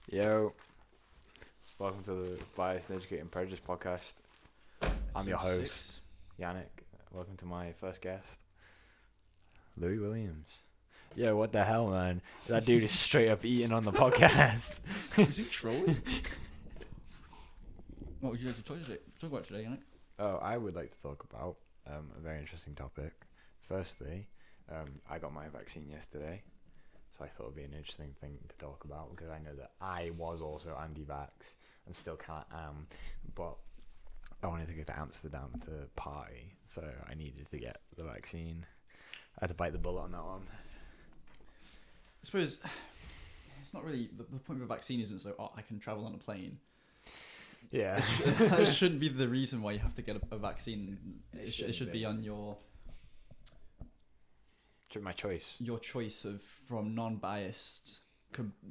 Yo, welcome to the Biased and Educating Prejudice podcast. I'm your Episode host, Yanik. Welcome to my first guest, Louis Williams. Yo, what the hell, man? That dude is straight up eating on the podcast. Is he trolling? What would you like to talk about today, Yanik? Oh, I would like to talk about a very interesting topic. Firstly, I got my vaccine yesterday, so I thought it would be an interesting thing to talk about because I know that I was also anti-vax and still kind of am, but I wanted to go to Amsterdam to party, so I needed to get the vaccine. I had to bite the bullet on that one. I suppose it's not really the point of a vaccine isn't so I can travel on a plane. Yeah. That shouldn't be the reason why you have to get a vaccine. It should be on your My choice. Your choice from non-biased,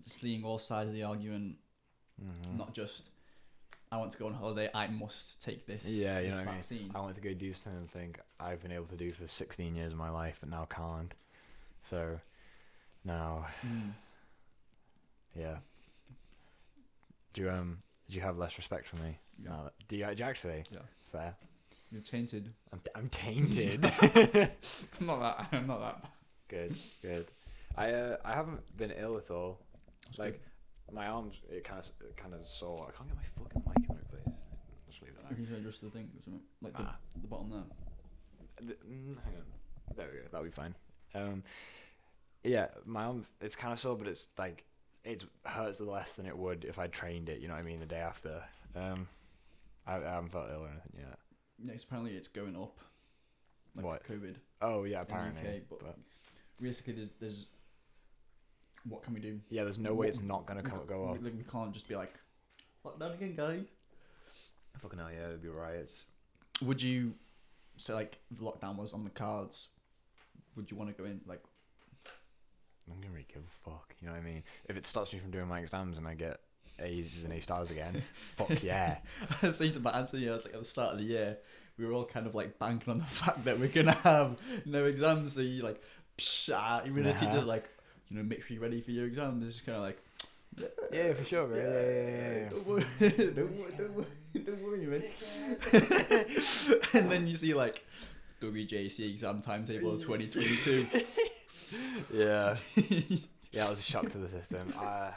seeing all sides of the argument, not just I want to go on holiday, I must take this. Yeah, you this know what vaccine. I mean. I want to go do something and think I've been able to do for 16 years of my life, but now can't. So now, yeah. Do you have less respect for me? Yeah. No, do you actually? Yeah. Fair. You're tainted. I'm tainted. I'm not that. Good. I haven't been ill at all. That's like good. my arms, it kind of sore. I can't get my fucking mic in the right place. Just leave that. You can adjust the thing, isn't it? Like Ah. the bottom there. Hang on. There we go. That'll be fine. Yeah, my arm, it's kind of sore, but it's like it hurts less than it would if I trained it. You know what I mean? The day after. I haven't felt ill or anything yet. Next, apparently it's going up. Like What? COVID. Oh yeah, in the apparently. UK, but realistically, there's what can we do? Yeah, there's no way it's not gonna go up. We can't just be like lockdown again, guys. Fucking hell, yeah, it'd be riots. Would you say like if lockdown was on the cards? Would you want to go in like? I'm gonna really give a fuck. You know what I mean? If it stops me from doing my exams and I get A's and A stars again, fuck yeah. I was saying to my Anthony, I was like at the start of the year, we were all kind of like banking on the fact that we're gonna have no exams. So you like, even the teachers like, make sure you're ready for your exams. It's just kind of like, yeah, for sure, right? Yeah. Don't worry, man. And then you see like WJC exam timetable 2022. Yeah. Yeah, it was a shock to the system. I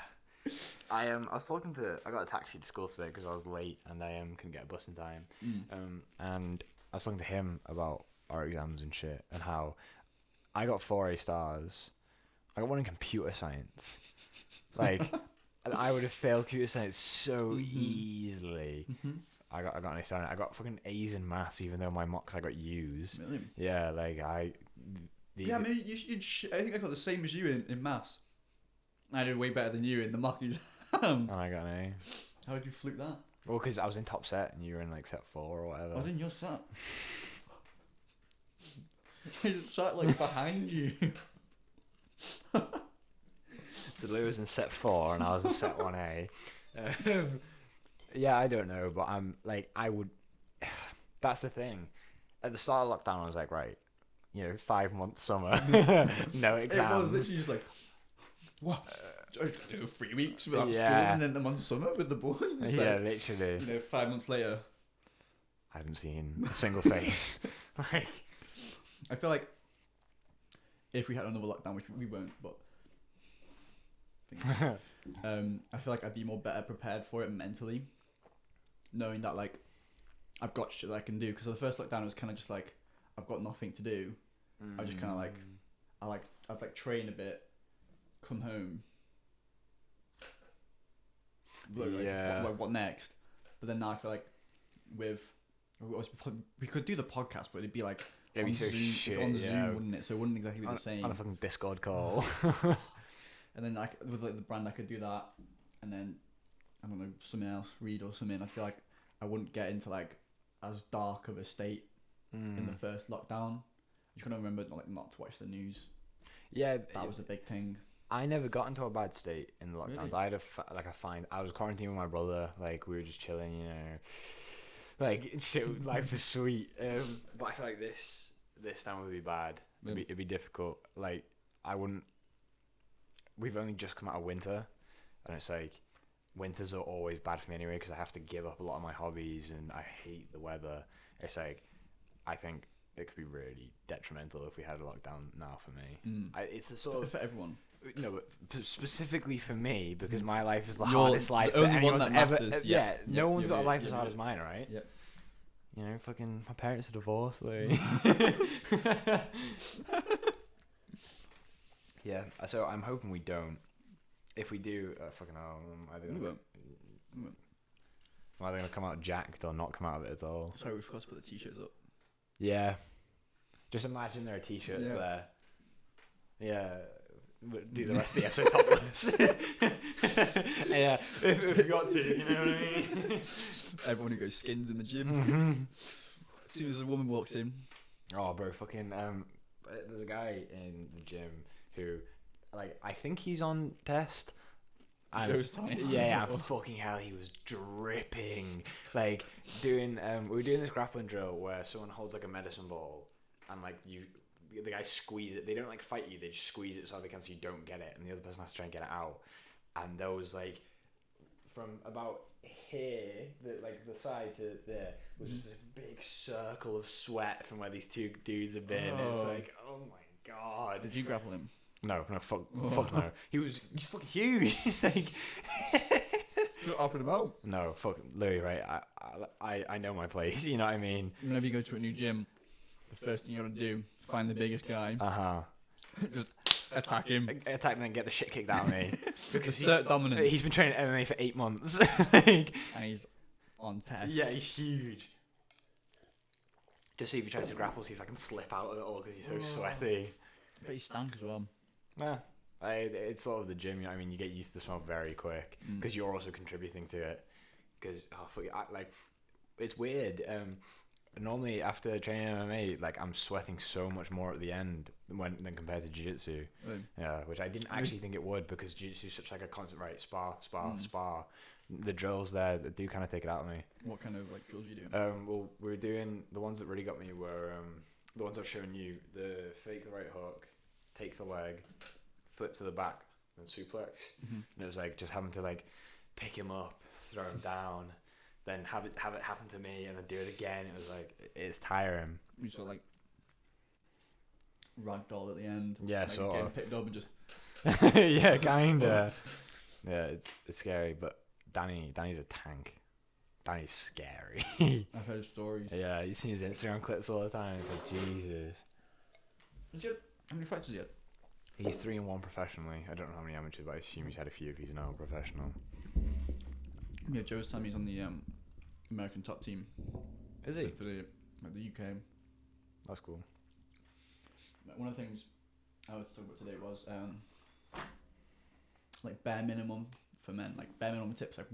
got a taxi to school today because I was late and I couldn't get a bus in time. And I was talking to him about our exams and shit and how I got 4 A stars. I got one in computer science. Like I would have failed computer science so easily. I got an A star. I got fucking A's in maths even though my mocks I got U's. Really? Yeah, like Yeah, maybe you should. I think I got the same as you in maths. I did way better than you in the mock exams. And I got an A. How did you fluke that? Well, because I was in top set and you were in like set 4 or whatever. I was in your set. I just sat like behind you. So Lou was in set 4 and I was in set 1A. Yeah, I don't know, but I'm like, I would. That's the thing. At the start of lockdown, I was like, right, 5 months summer, no exams. It was literally just like, what? I was gonna do 3 weeks without school, Yeah. and then I'm on summer with the boys. It's Yeah, like, literally. 5 months later. I haven't seen a single face. Like, I feel like if we had another lockdown, which we won't, but I feel like I'd be better prepared for it mentally, knowing that like I've got shit that I can do. Because the first lockdown it was kind of just like I've got nothing to do. I just kind of like I'd like train a bit, come home. Yeah. What next? But then now I feel like we could do the podcast, but it'd be like it'd be so shit, on Zoom, wouldn't it? So it wouldn't exactly be the same. On a fucking Discord call. And then with like the brand, I could do that, and then I don't know, something else, read or something. I feel like I wouldn't get into like as dark of a state in the first lockdown. You just gotta remember not to watch the news. Yeah, that was a big thing. I never got into a bad state in the lockdowns. Really? I had I was quarantined with my brother. Like we were just chilling, like shit. Life was sweet. But I feel like this time would be bad. It'd be difficult. Like I wouldn't. We've only just come out of winter, and it's like winters are always bad for me anyway because I have to give up a lot of my hobbies and I hate the weather. It's like, I think it could be really detrimental if we had a lockdown now for me. It's a sort of... For everyone. No, but specifically for me, because my life is the You're hardest life the only that one anyone's that ever... matters. Yeah, no one's got a life as yeah, hard as mine, right? Yep. You know, fucking... My parents are divorced, Louis. Yeah, so I'm hoping we don't. If we do, fucking hell, I'm either going to come out jacked or not come out of it at all. Sorry, we forgot to put the t-shirts up. Yeah. Just imagine there are t-shirts there. Yeah. Do the rest of the episode topless. Yeah, if we got to, you know what I mean? Everyone who goes skins in the gym. As soon as a woman walks in. Oh, bro, fucking, there's a guy in the gym who, like, I think he's on test. And yeah, fucking hell, he was dripping. Like, we were doing this grappling drill where someone holds, like, a medicine ball, and, like, the guys squeeze it. They don't, like, fight you, they just squeeze it so they can, so you don't get it, and the other person has to try and get it out. And there was, like, from about here, the side to there, was just this big circle of sweat from where these two dudes have been. It's like, oh my god. Did you grapple him? No, fuck no. He's fucking huge. He's like... You offered him out? No, fuck Louis, right? I know my place, you know what I mean? Whenever you go to a new gym, the first thing you gotta do, find the biggest guy. Just attack him. Attack him and get the shit kicked out of me. Because assert dominance. He's been training MMA for 8 months. And he's on test. Yeah, he's huge. Just see if he tries to grapple, see if I can slip out of it all because he's so sweaty. But he stank as well. Yeah, it's sort of the gym. You know what I mean? You get used to the smell very quick because you're also contributing to it. Because it's weird. Normally after training MMA, like I'm sweating so much more at the end than compared to jiu-jitsu. Yeah, which I didn't actually think it would because jiu-jitsu is such like a constant spar. The drills there do kind of take it out of me. What kind of like drills are you doing? Well, we were doing the ones that really got me were the ones I've shown you: the fake the right hook, take the leg, flip to the back, and suplex. And it was like just having to like pick him up, throw him down, then have it happen to me, and then do it again. It was like it's tiring. You sort of like ragdoll at the end. Yeah, like sort of. Picked up and just. Yeah, kinda. Yeah, it's scary, but Danny's a tank. Danny's scary. I've heard stories. Yeah, you see his Instagram clips all the time. It's like Jesus. How many fights has he had? He's 3-1 professionally. I don't know how many amateurs, but I assume he's had a few if he's now a professional. Yeah, Joe's telling me he's on the American top team. Is he? For the UK. That's cool. One of the things I was talking about today was like bare minimum for men, like bare minimum tips. Like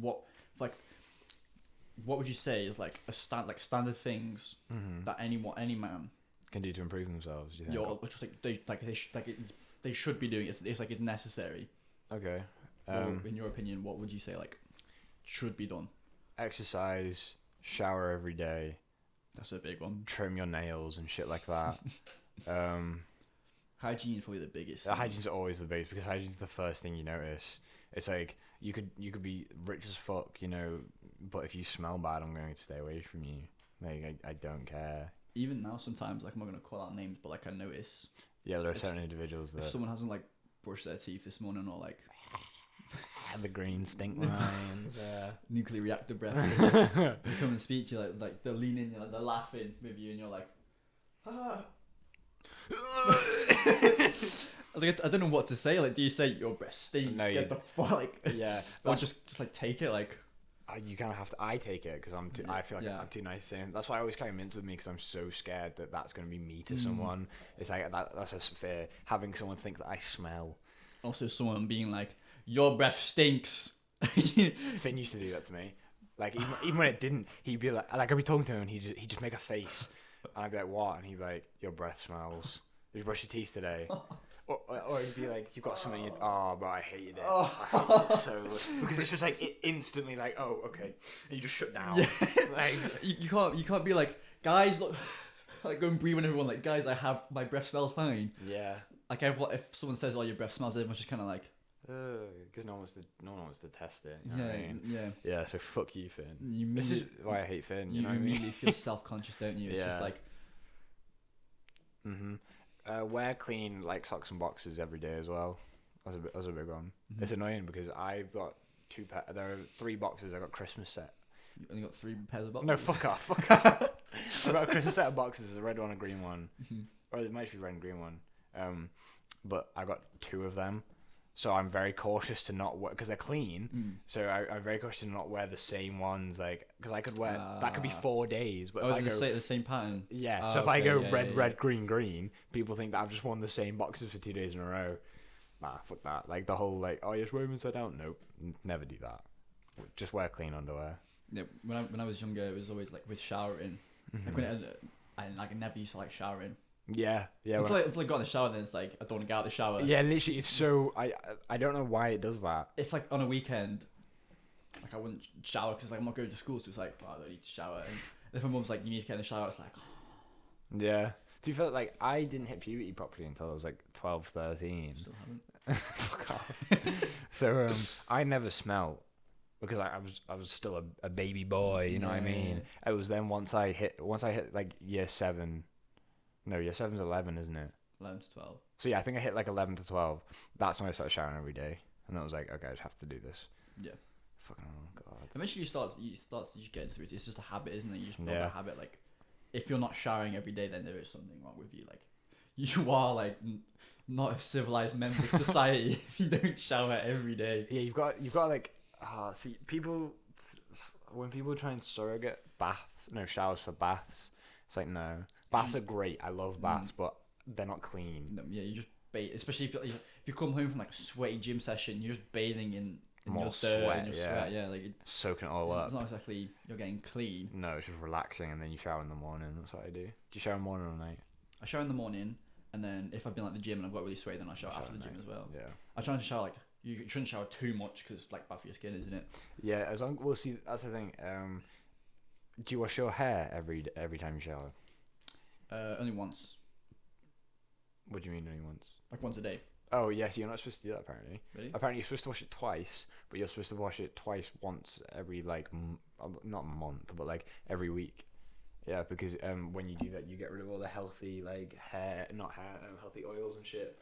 what would you say is like standard things that any man can do to improve themselves? Do you think? They should be doing. It's like it's necessary. Okay. In your opinion, what would you say like should be done? Exercise, shower every day. That's a big one. Trim your nails and shit like that. Hygiene is probably the biggest. Hygiene's always the biggest because hygiene's the first thing you notice. It's like you could be rich as fuck, you know, but if you smell bad, I'm going to stay away from you. Like I don't care. Even now, sometimes like I'm not gonna call out names, but like I notice. Yeah, there are certain individuals that. If someone hasn't like brushed their teeth this morning or like. The green stink lines. Nuclear reactor breath. They come and speak to you like they're leaning, they're laughing with you, and you're like, ah. I don't know what to say. Like, do you say your breath stinks? No, get the fuck like. Yeah. Or just like take it like. You kind of have to. I take it because I feel like I'm too nice to him. That's why I always carry mints with me because I'm so scared that that's going to be me to someone. It's like that's a fear. Having someone think that I smell. Also, someone being like, "Your breath stinks." Finn used to do that to me. Like even when it didn't, he'd be like I'd be talking to him and he'd just make a face, and I'd be like, "What?" And he'd be like, "Your breath smells. Did you brush your teeth today?" Or he'd be like, "You've got something." Oh, bro, I hated it. I hated it so much because it's just like it instantly like, "Oh, okay," and you just shut down. Yeah. Like you can't be like, "Guys, look," like go and breathe on everyone. Like, "Guys, my breath smells fine." Yeah. Like everyone, if someone says, "Oh, your breath smells," everyone's just kind of like, Because no one wants to test it. You know Yeah, what I mean? yeah. Yeah. So fuck you, Finn. You This is immediately, why I hate Finn. You you know what I mean? immediately feel self-conscious, don't you? It's just Yeah. like, Wear clean like socks and boxes every day as well. That's a big one. It's annoying because I've got there are 3 boxes. I got Christmas set. you only got 3 pairs of boxes. No, fuck off. I've got a Christmas set of boxes. A red one, a green one, or it might be red and green one. But I got 2 of them. So I'm very cautious to not wear, because they're clean. So I'm very cautious to not wear the same ones, like, because I could wear that could be 4 days. But if I go the same pattern. yeah, so if I go red, green, green, people think that I've just worn the same boxes for 2 days in a row. Nah, fuck that. Like the whole like, oh, you're just wearing them inside out. Nope, never do that. Just wear clean underwear. Yeah, when I was younger, it was always like with showering. Like when I never used to like showering. Yeah. Until I got in the shower, then it's like I don't want to get out of the shower. Yeah, literally, it's so I don't know why it does that. If like on a weekend, like I wouldn't shower because like I'm not going to school, so it's like, oh, I don't need to shower. And if my mum's like, you need to get in the shower, it's like, yeah. To be fair, like I didn't hit puberty properly until I was like 12, 13. Still haven't. Fuck off. So I never smelled because I was still a baby boy. You know what I mean? It was then once I hit like year 7. No, year 7's 11, isn't it? 11 to 12. So yeah, I think I hit like 11 to 12. That's when I started showering every day, and I was like, okay, I just have to do this. Yeah. Fucking god. Eventually, you start to just get into it. It's just a habit, isn't it? You just build a habit. Like, if you're not showering every day, then there is something wrong with you. Like, you are like not a civilized member of society if you don't shower every day. Yeah, you've got like, see, when people try and surrogate showers for baths, it's like, no, baths are great. I love baths, but they're not clean. No, yeah, you just bathe, especially if you come home from like a sweaty gym session, you're just bathing in more your dirt sweat, and your sweat. Yeah, like soaking it all up. It's not exactly you're getting clean. No, it's just relaxing, and then you shower in the morning. That's what I do. Do you shower in the morning or night? I shower in the morning, and then if I've been like the gym and I've got really sweaty, then I shower after the gym as well. Yeah. I try to shower like you shouldn't shower too much because it's like bad for your skin, isn't it? Yeah, we'll see. That's the thing. Do you wash your hair every time you shower? Only once. What do you mean only once? Like once a day. Oh yes, you're not supposed to do that apparently. Really? Apparently you're supposed to wash it twice, but you're supposed to wash it once every like not month, but like every week. Yeah, because when you do that, you get rid of all the healthy like healthy oils and shit.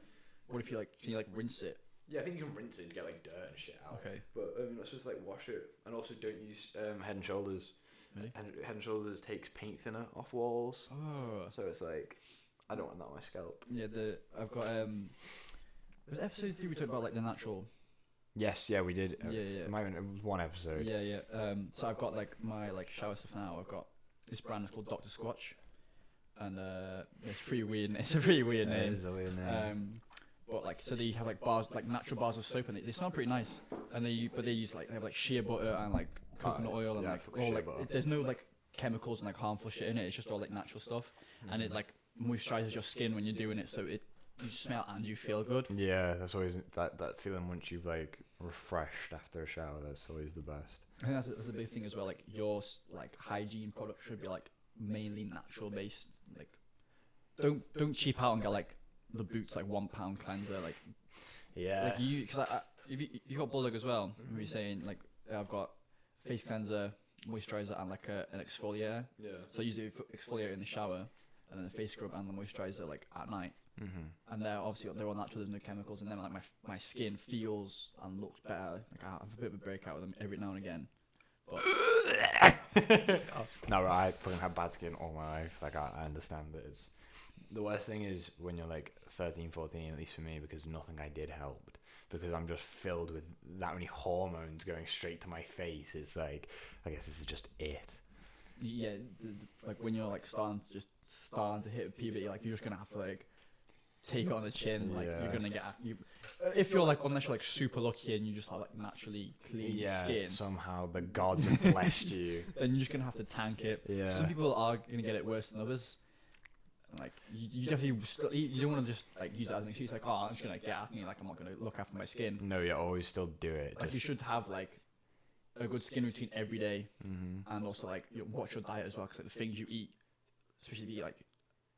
What if can you like rinse it? Yeah, I think you can rinse it to get like dirt and shit out. Okay. But you're not supposed to like wash it, and also don't use Head and Shoulders. Really? Head and Shoulders takes paint thinner off walls. Oh. So it's like, I don't want that on my scalp. Yeah, I've got was episode 3 we talked about like the natural. Yes, yeah, we did. Yeah. It was one episode. Yeah. So I've got like my like shower stuff now. I've got this brand is called Dr. Squatch, and it's pretty weird. It's a pretty weird name. It is a weird name. But like, so they have like bars, like natural bars of soap, and they smell pretty nice. And they use like they have like shea butter and like coconut oil and like all like there's no like chemicals and like harmful shit in it. It's just all like natural stuff, and it like moisturizes your skin when you're doing it, so you smell and you feel good. Yeah, that's always that feeling once you've like refreshed after a shower. That's always the best. I think that's a big thing as well. Like your like hygiene products should be like mainly natural based. Like don't cheap out and get like the Boots like £1 cleanser. Like yeah, like because you got Bulldog as well. We were saying like I've got face cleanser, moisturizer, and like an exfoliator. Yeah. So I use the exfoliator in the shower, and then the face scrub and the moisturizer like at night. And they're all natural. There's no chemicals, and then like my skin feels and looks better. Like I have a bit of a breakout with them every now and again. But no, I fucking have bad skin all my life. Like I understand that it's the worst thing is when you're like 13, 14, at least for me, because nothing I did helped. Because I'm just filled with that many hormones going straight to my face. It's like, I guess this is just it. Yeah, like when you're like starting to hit puberty, like you're just gonna have to like take it on the chin. Like you're gonna get if you're like unless you're like super lucky and you just have like naturally clean skin. Somehow the gods have blessed you. Then you're just gonna have to tank it. Yeah. Some people are gonna get it worse than others. Like you definitely you don't want to just like use it as an excuse. Like, oh, I'm just gonna get acne. Like I'm not gonna look after my skin. No, you always still do it. Like you should have like a good skin routine every day, and also like watch your diet as well, because like the things you eat, especially if you eat like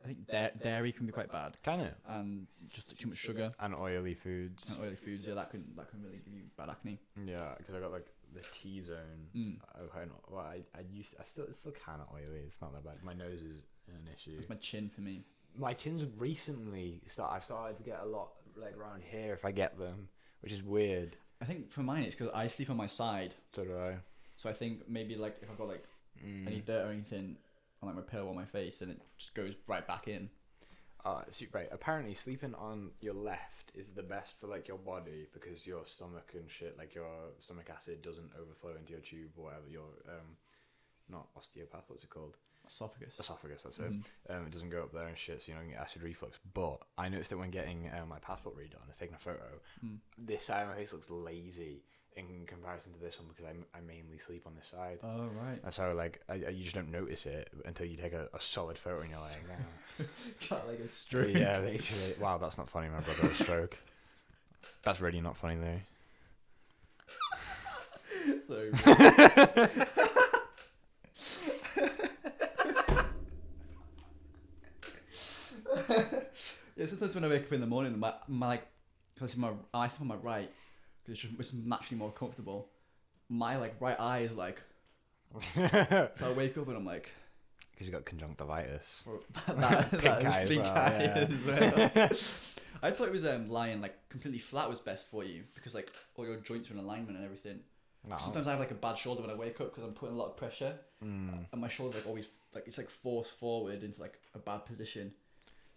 I think dairy can be quite bad, Can it? and just too much sugar And oily foods. and oily foods. Yeah, that can really give you bad acne. Yeah, because I got like the T zone. Okay, not well. I still it's still kind of oily. It's not that bad. My nose is an issue. It's my chin for me. My chin's recently I've started to get a lot like around here if I get them, which is weird. I think for mine it's because I sleep on my side. So do I. So I think maybe like if I've got like any dirt or anything on like my pillow on my face, then it just goes right back in. Right. Apparently, sleeping on your left is the best for like your body because your stomach and shit, like your stomach acid doesn't overflow into your tube or whatever. Your not osteopath. What's it called? Esophagus. That's it. It doesn't go up there and shit, so you don't get acid reflux. But I noticed that when getting my passport redone, I was taking a photo. This side of my face looks lazy in comparison to this one because I mainly sleep on this side. Oh right. And so like you just don't notice it until you take a solid photo and you're like, oh. Got like a stroke. Yeah, literally. Wow, that's not funny. My brother had a stroke. That's really not funny though. Yeah, sometimes when I wake up in the morning, my like, cause I sleep on my right, because it's naturally more comfortable. My like right eye is like, so I wake up and I'm like, because you got conjunctivitis. Pink eye as well. I thought it was lying like completely flat was best for you because like all your joints are in alignment and everything. No. Sometimes I have like a bad shoulder when I wake up because I'm putting a lot of pressure, and my shoulder's like always like it's like forced forward into like a bad position,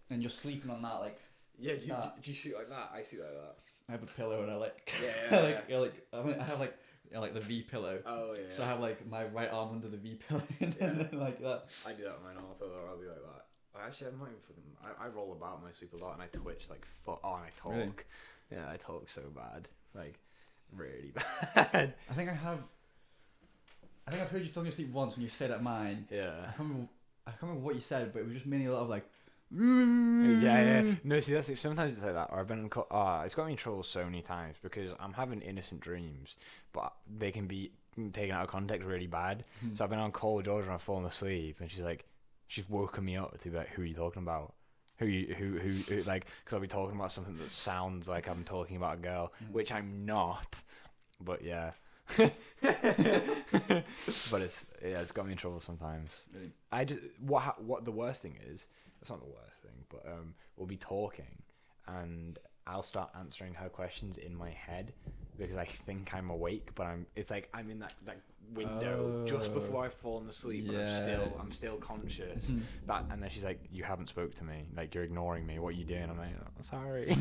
and you're sleeping on that like. Yeah, do you sleep like that? I sleep like that. I have a pillow and I like I have like the V pillow. Oh yeah. So I have like my right arm under the V pillow and then like that. I do that with my normal pillow. I'll be like that. Actually, I'm not even fucking. I roll about in my sleep a lot and I twitch like fuck. Oh, and I talk. Really? Yeah, I talk so bad, like really bad. I think I've heard you talking asleep once when you said at mine. Yeah. I can't remember what you said, but it was just mainly a lot of like. Yeah. No, see, that's it. Sometimes it's like that. Or I've been it's got me in trouble so many times because I'm having innocent dreams, but they can be taken out of context really bad. So I've been on call with Georgia and I've fallen asleep, and she's woken me up to be like, "Who are you talking about? Who like?" Because I'll be talking about something that sounds like I'm talking about a girl, which I'm not. But yeah. But it's got me in trouble sometimes. Really? I just what the worst thing is. It's not the worst thing, but we'll be talking, and I'll start answering her questions in my head because I think I'm awake, but I'm in that window just before I've fallen asleep, but I'm still conscious. And then she's like, "You haven't spoke to me. Like you're ignoring me. What are you doing?" I'm like, "Oh, sorry."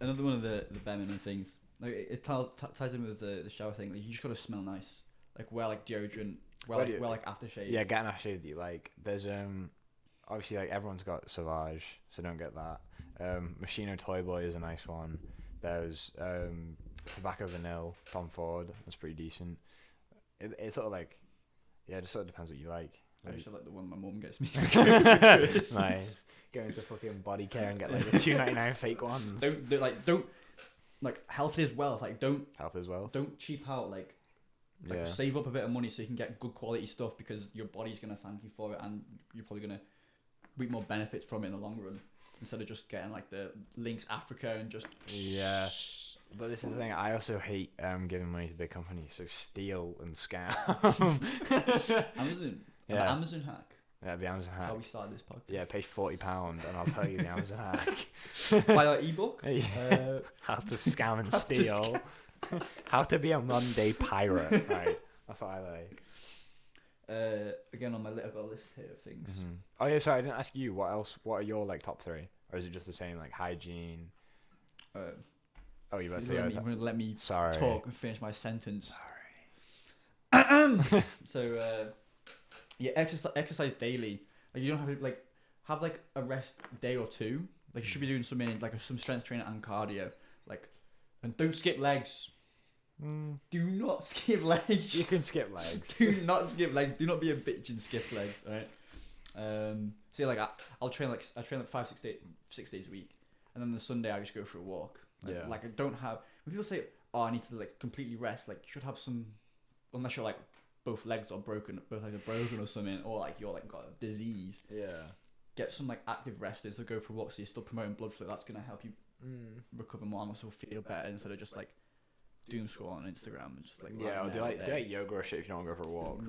Another one of the bare minimum things, like it ties in with the shower thing. Like you just gotta smell nice. Like wear like deodorant. Wear like aftershave. Yeah, get an aftershave that you like. There's obviously like everyone's got Sauvage, so don't get that. Machino Toy Boy is a nice one. There's Tobacco Vanille, Tom Ford. That's pretty decent. It's sort of like, yeah, it just sort of depends what you like. I actually like the one my mum gets me. Nice. Go into fucking body care and get like the $2.99 fake ones. Don't healthy as well. It's like don't cheap out like save up a bit of money so you can get good quality stuff because your body's gonna thank you for it and you're probably gonna reap more benefits from it in the long run instead of just getting like the Lynx Africa and just But this is the thing, I also hate giving money to big companies, so steal and scam. Amazon. Yeah. The Amazon hack. Yeah, the Amazon hack. How we started this podcast. Yeah, pay £40 and I'll tell you the Amazon hack. Buy our ebook. How to scam and steal. How to be a Monday pirate. Right, that's what I like. Again on my I've got a list here of things. Mm-hmm. Oh yeah, sorry, I didn't ask you. What else? What are your like top 3, or is it just the same like hygiene? You better let me sorry. Talk and finish my sentence. Sorry. So yeah, exercise daily. Like you don't have to have like a rest day or two. Like you should be doing some strength training and cardio. Like, and don't skip legs. Do not skip legs. You can skip legs. Do not skip legs. Do not be a bitch and skip legs. Right. So like I'll train like 5-6 days a week, and then the Sunday I just go for a walk. Like I don't have. When people say, "Oh, I need to like completely rest," like you should have some, unless you're like both legs are broken or something, or like you're like got a disease. Yeah. Get some like active resting, so go for walks. So you're still promoting blood flow. That's gonna help you recover more and also feel better instead of just like doom scroll on Instagram and just like or do like yoga or shit if you don't want to go for a walk.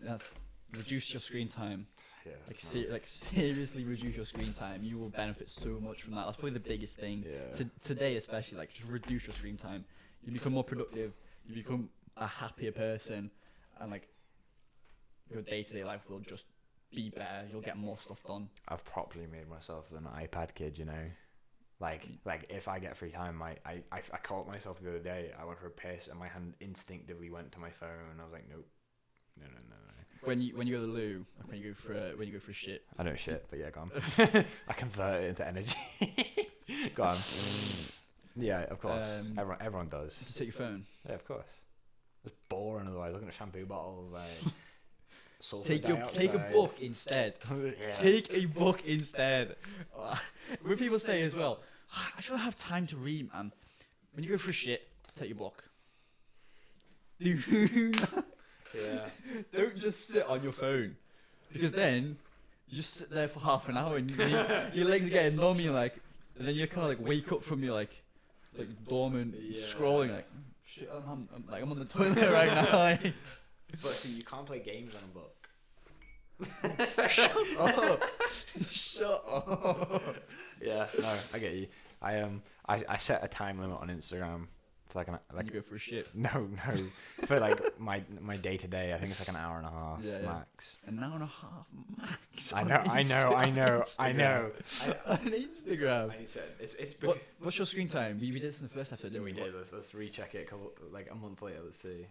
That's reduce your screen time. Yeah, Like seriously reduce your screen time. You will benefit so much from that. That's probably the biggest thing. Today especially, like just reduce your screen time. You become more productive. You become a happier person, and like your day-to-day life will just be better. You'll get more stuff done. I've properly made myself an iPad kid, you know. Like if I get free time, I caught myself the other day. I went for a piss and my hand instinctively went to my phone. And I was like, nope, no. When you go to the loo, like when you go for a shit. I don't shit, but yeah, go on. I convert it into energy. Go on. Yeah, of course. Everyone does. To take your phone. Yeah, of course. It's boring otherwise. Looking at shampoo bottles, like. Take a book instead. Yeah. Take a book instead. When people say as well, I don't have time to read, man. When you go for a shit, take your book. Yeah. Don't just sit on your phone, because then you just sit there for half an hour and your legs are getting numb. And then you kind of like wake up from your like dormant scrolling. Like shit, I'm on the toilet right now. But see, you can't play games on a book. Shut up! Shut up! Yeah, no, I get you. I set a time limit on Instagram for you go for a shit. No, for like my day to day. I think it's like an hour and a half max. An hour and a half max. I know. On Instagram. I need to. It's. What's your screen time? We did this in the first episode, didn't we? We did. Let's recheck it. A month later. Let's see.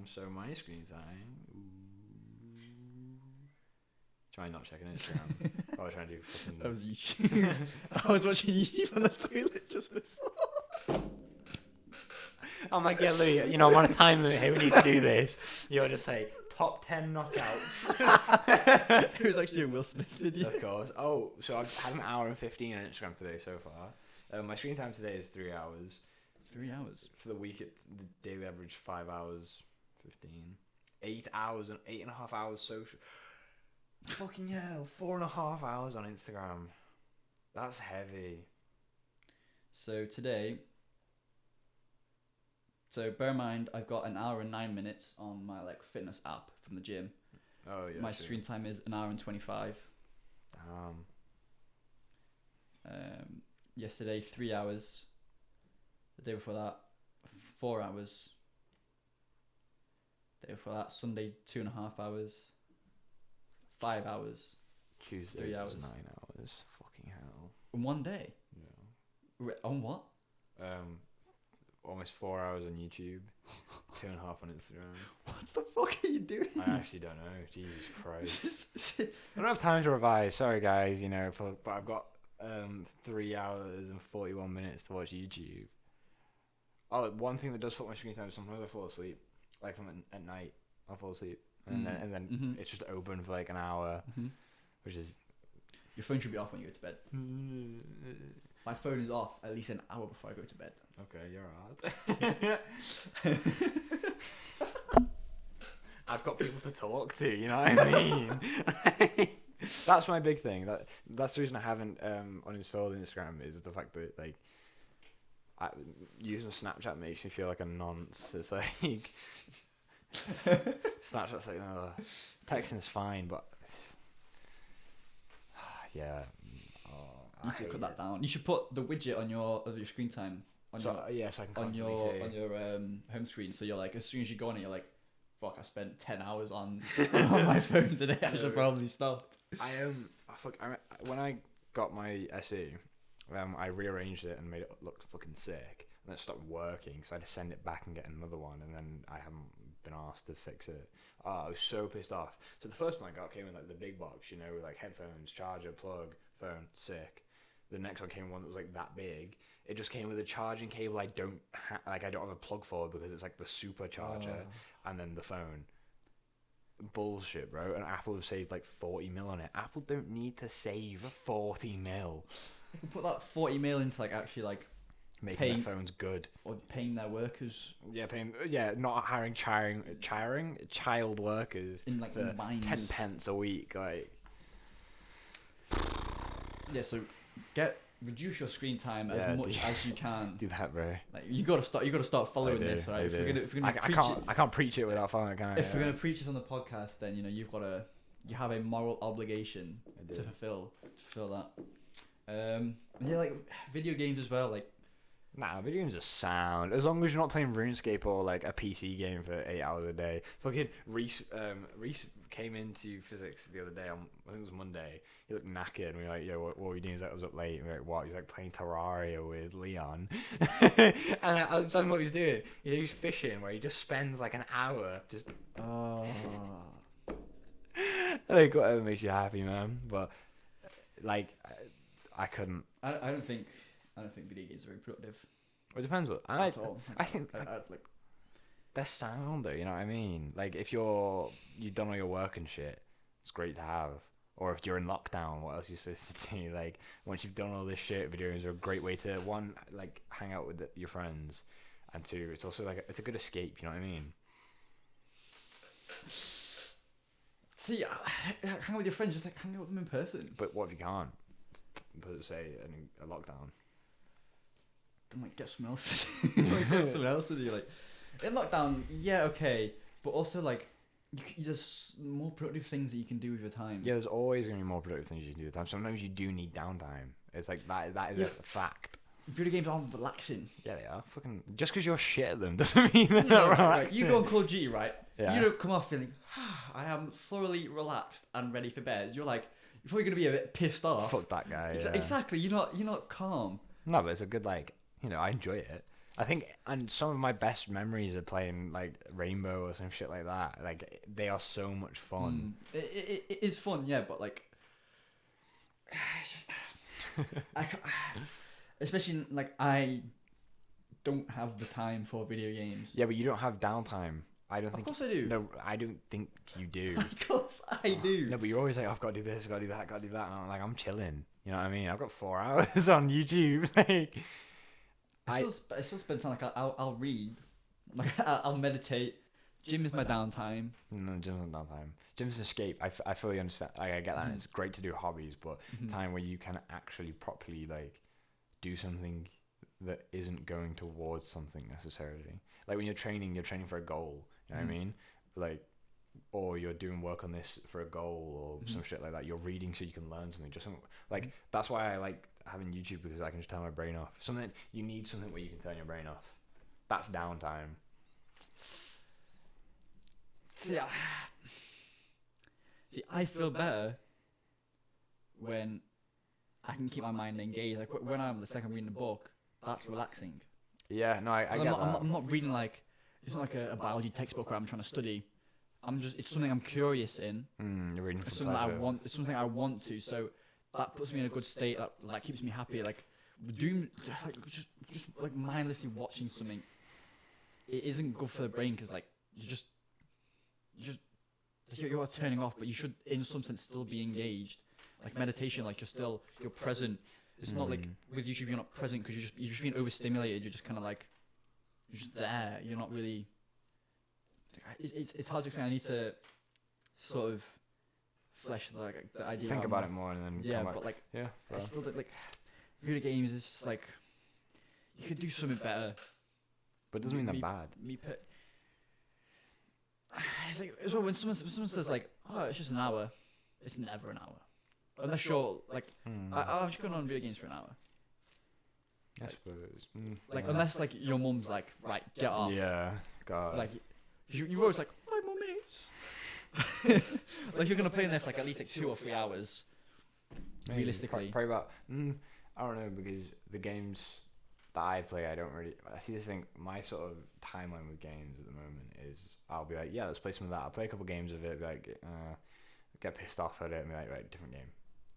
So my screen time. Try not checking Instagram. I was trying to do fucking. That was YouTube. I was watching YouTube on the toilet just before. I'm like, yeah, Louis, I'm on a time limit here. We need to do this. You'll just say top 10 knockouts. It was actually a Will Smith video. Of course. Oh, so I've had an hour and 15 on Instagram today so far. My screen time today is 3 hours. 3 hours? For the week, the daily average 5 hours 15. 8 hours and 8.5 hours social. Fucking hell, 4.5 hours on Instagram. That's heavy. So today. So bear in mind, I've got an hour and 9 minutes on my fitness app from the gym. Oh yeah. My screen time is an hour and 25. Yesterday 3 hours. The day before that 4 hours. The day before that Sunday 2.5 hours. 5 hours. Tuesday 3 hours. 9 hours. Fucking hell. In one day. Yeah. On what? Almost 4 hours on YouTube, 2.5 on Instagram. What the fuck are you doing? I actually don't know. Jesus Christ. I don't have time to revise. Sorry, guys. But I've got 3 hours and 41 minutes to watch YouTube. Oh, one thing that does fuck my screen time is sometimes I fall asleep. Like at night, I'll fall asleep, and then it's just open for like an hour, which is. Your phone should be off when you go to bed. My phone is off at least an hour before I go to bed. Okay, you're alright. I've got people to talk to, you know what I mean? That's my big thing. That's the reason I haven't uninstalled Instagram is the fact that using Snapchat makes me feel like a nonce. It's like Snapchat's like, oh, texting's fine, but yeah. You should cut that down. You should put the widget on your screen time so I can constantly see on your home screen. So you're like, as soon as you go on it, you're like, fuck, I spent 10 hours on my phone today. I should probably stop. When I got my SE, I rearranged it and made it look fucking sick. And it stopped working, so I had to send it back and get another one. And then I haven't been asked to fix it. I was so pissed off. So the first one I got came in the big box, with headphones, charger, plug, phone, sick. The next one came in one that was that big. It just came with a charging cable I don't have a plug for because it's the supercharger and then the phone. Bullshit, bro. And Apple have saved 40 mil on it. Apple don't need to save 40 mil. You can put that 40 mil into actually making their phones good, or paying their workers. Not hiring child workers in like for mines. 10 pence a week, like. Yeah, so reduce your screen time as much as you can. Do that, bro. Like you gotta start following this, right? If we're gonna I can't preach it without following it, can I? If we're gonna preach this on the podcast, then you have a moral obligation to fulfill that. Like video games as well, like. Nah, video games are sound. As long as you're not playing RuneScape or like a PC game for 8 hours a day. Fucking Reese came into physics the other day I think it was Monday. He looked knackered and we were like, yo, what were you doing? He's like, I was up late. And we were like, what? He's like playing Terraria with Leon. And I was talking what he was doing. He was fishing where he just spends like an hour just like whatever makes you happy, man. But like I couldn't. I don't think video games are very productive. It depends what. I think like they're sound though. You know what I mean? Like if you've done all your work and shit, it's great to have. Or if you're in lockdown, what else are you supposed to do? Like once you've done all this shit, video games are a great way to one, like hang out with your friends, and two, it's also like it's a good escape. You know what I mean? See, hang out with your friends, just like hang out with them in person. But what if you can't? But say a lockdown. Then like get something else to do. Like in lockdown, yeah, okay, but also like there's more productive things that you can do with your time. Yeah, there's always gonna be more productive things you can do with time. Sometimes you do need downtime. It's like that is a fact. Video games aren't relaxing. Yeah, they are. Fucking just because you're shit at them doesn't mean they're not relaxing. Like, you go on Call of Duty, right? Yeah. You don't come off feeling I am thoroughly relaxed and ready for bed. You're probably gonna be a bit pissed off. Fuck that guy. Exactly. You're not calm. No, but it's a good I enjoy it. I think, and some of my best memories are playing like Rainbow or some shit like that. Like they are so much fun. It is fun, yeah, but like, it's just, especially like I don't have the time for video games. Yeah, but you don't have downtime. I don't think. Of course I do. No, I don't think you do. Of course I do. No, but you're always like, oh, I've got to do this, got to do that, got to do that. And I'm like, I'm chilling. You know what I mean? I've got 4 hours on YouTube. Like. I still spend time, like, I'll read, like, I'll meditate. Gym is my downtime. No, gym's not downtime. Gym's an escape. I fully understand. Like, I get that. And it's great to do hobbies, but time where you can actually properly, like, do something that isn't going towards something necessarily. Like, when you're training for a goal. You know what I mean? Like, or you're doing work on this for a goal or some shit like that. You're reading so you can learn something. Just something, like, that's why I like having YouTube, because I can just turn my brain off. You need something where you can turn your brain off. That's downtime. See, I feel better when I can keep my mind engaged. Like when I'm reading a book, that's relaxing. Yeah, no, I get that. I'm not reading like, it's not like a biology textbook where I'm trying to study. It's something I'm curious in. You're reading for it's something pleasure. I want. It's something I want to. So that puts me in a good state. That keeps me happy. Like doing, just like mindlessly watching something. It isn't good for the brain because like you're turning off, but you should in some sense still be engaged. Like meditation, like you're present. It's not like with YouTube you're not present because you're just being overstimulated. You're just kind of like you're just there. You're not really. It's hard to explain. I need to sort of flesh the idea. Think about it more and then it's still like video games is just like you could do something better. But it doesn't mean they're bad. It's like as well when someone says like, oh, it's just an hour. It's never an hour. Unless you're like, I'm just going on video games for an hour. I suppose. Like unless like your mum's like, right, get off. Yeah, God. Like you're always like 5 more minutes. Like you're gonna play in there for like at least like 2 or 3 hours. Maybe. Realistically, probably about. I don't know, because the games that I play, I see this thing. My sort of timeline with games at the moment is I'll be like, yeah, let's play some of that. I'll play a couple games of it, be like, get pissed off at it, and be like, right, different game.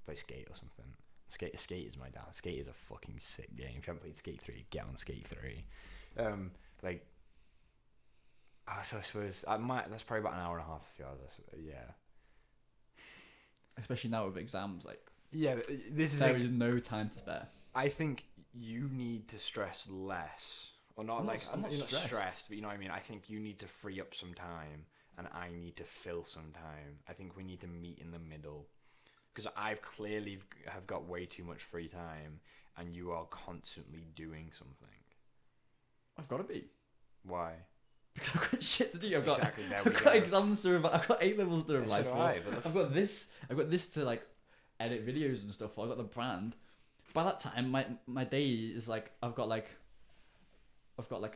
Play Skate or something. Skate is my dad. Skate is a fucking sick game. If you haven't played Skate 3, get on Skate 3. So I suppose that's probably about an hour and a half, 2 hours. Yeah. Especially now with exams, like yeah, there is no time to spare. I think you need to stress less, or not. I'm not you're stressed. stressed, but you know what I mean. I think you need to free up some time, and I need to fill some time. I think we need to meet in the middle, because I've clearly have got way too much free time, and you are constantly doing something. I've got to be. Why? Because I've got shit to do. I've got go. exams to revise. I've got A-levels to revise So for. do I, but I've got this to like edit videos and stuff. I've got the brand. By that time, my day is like I've got like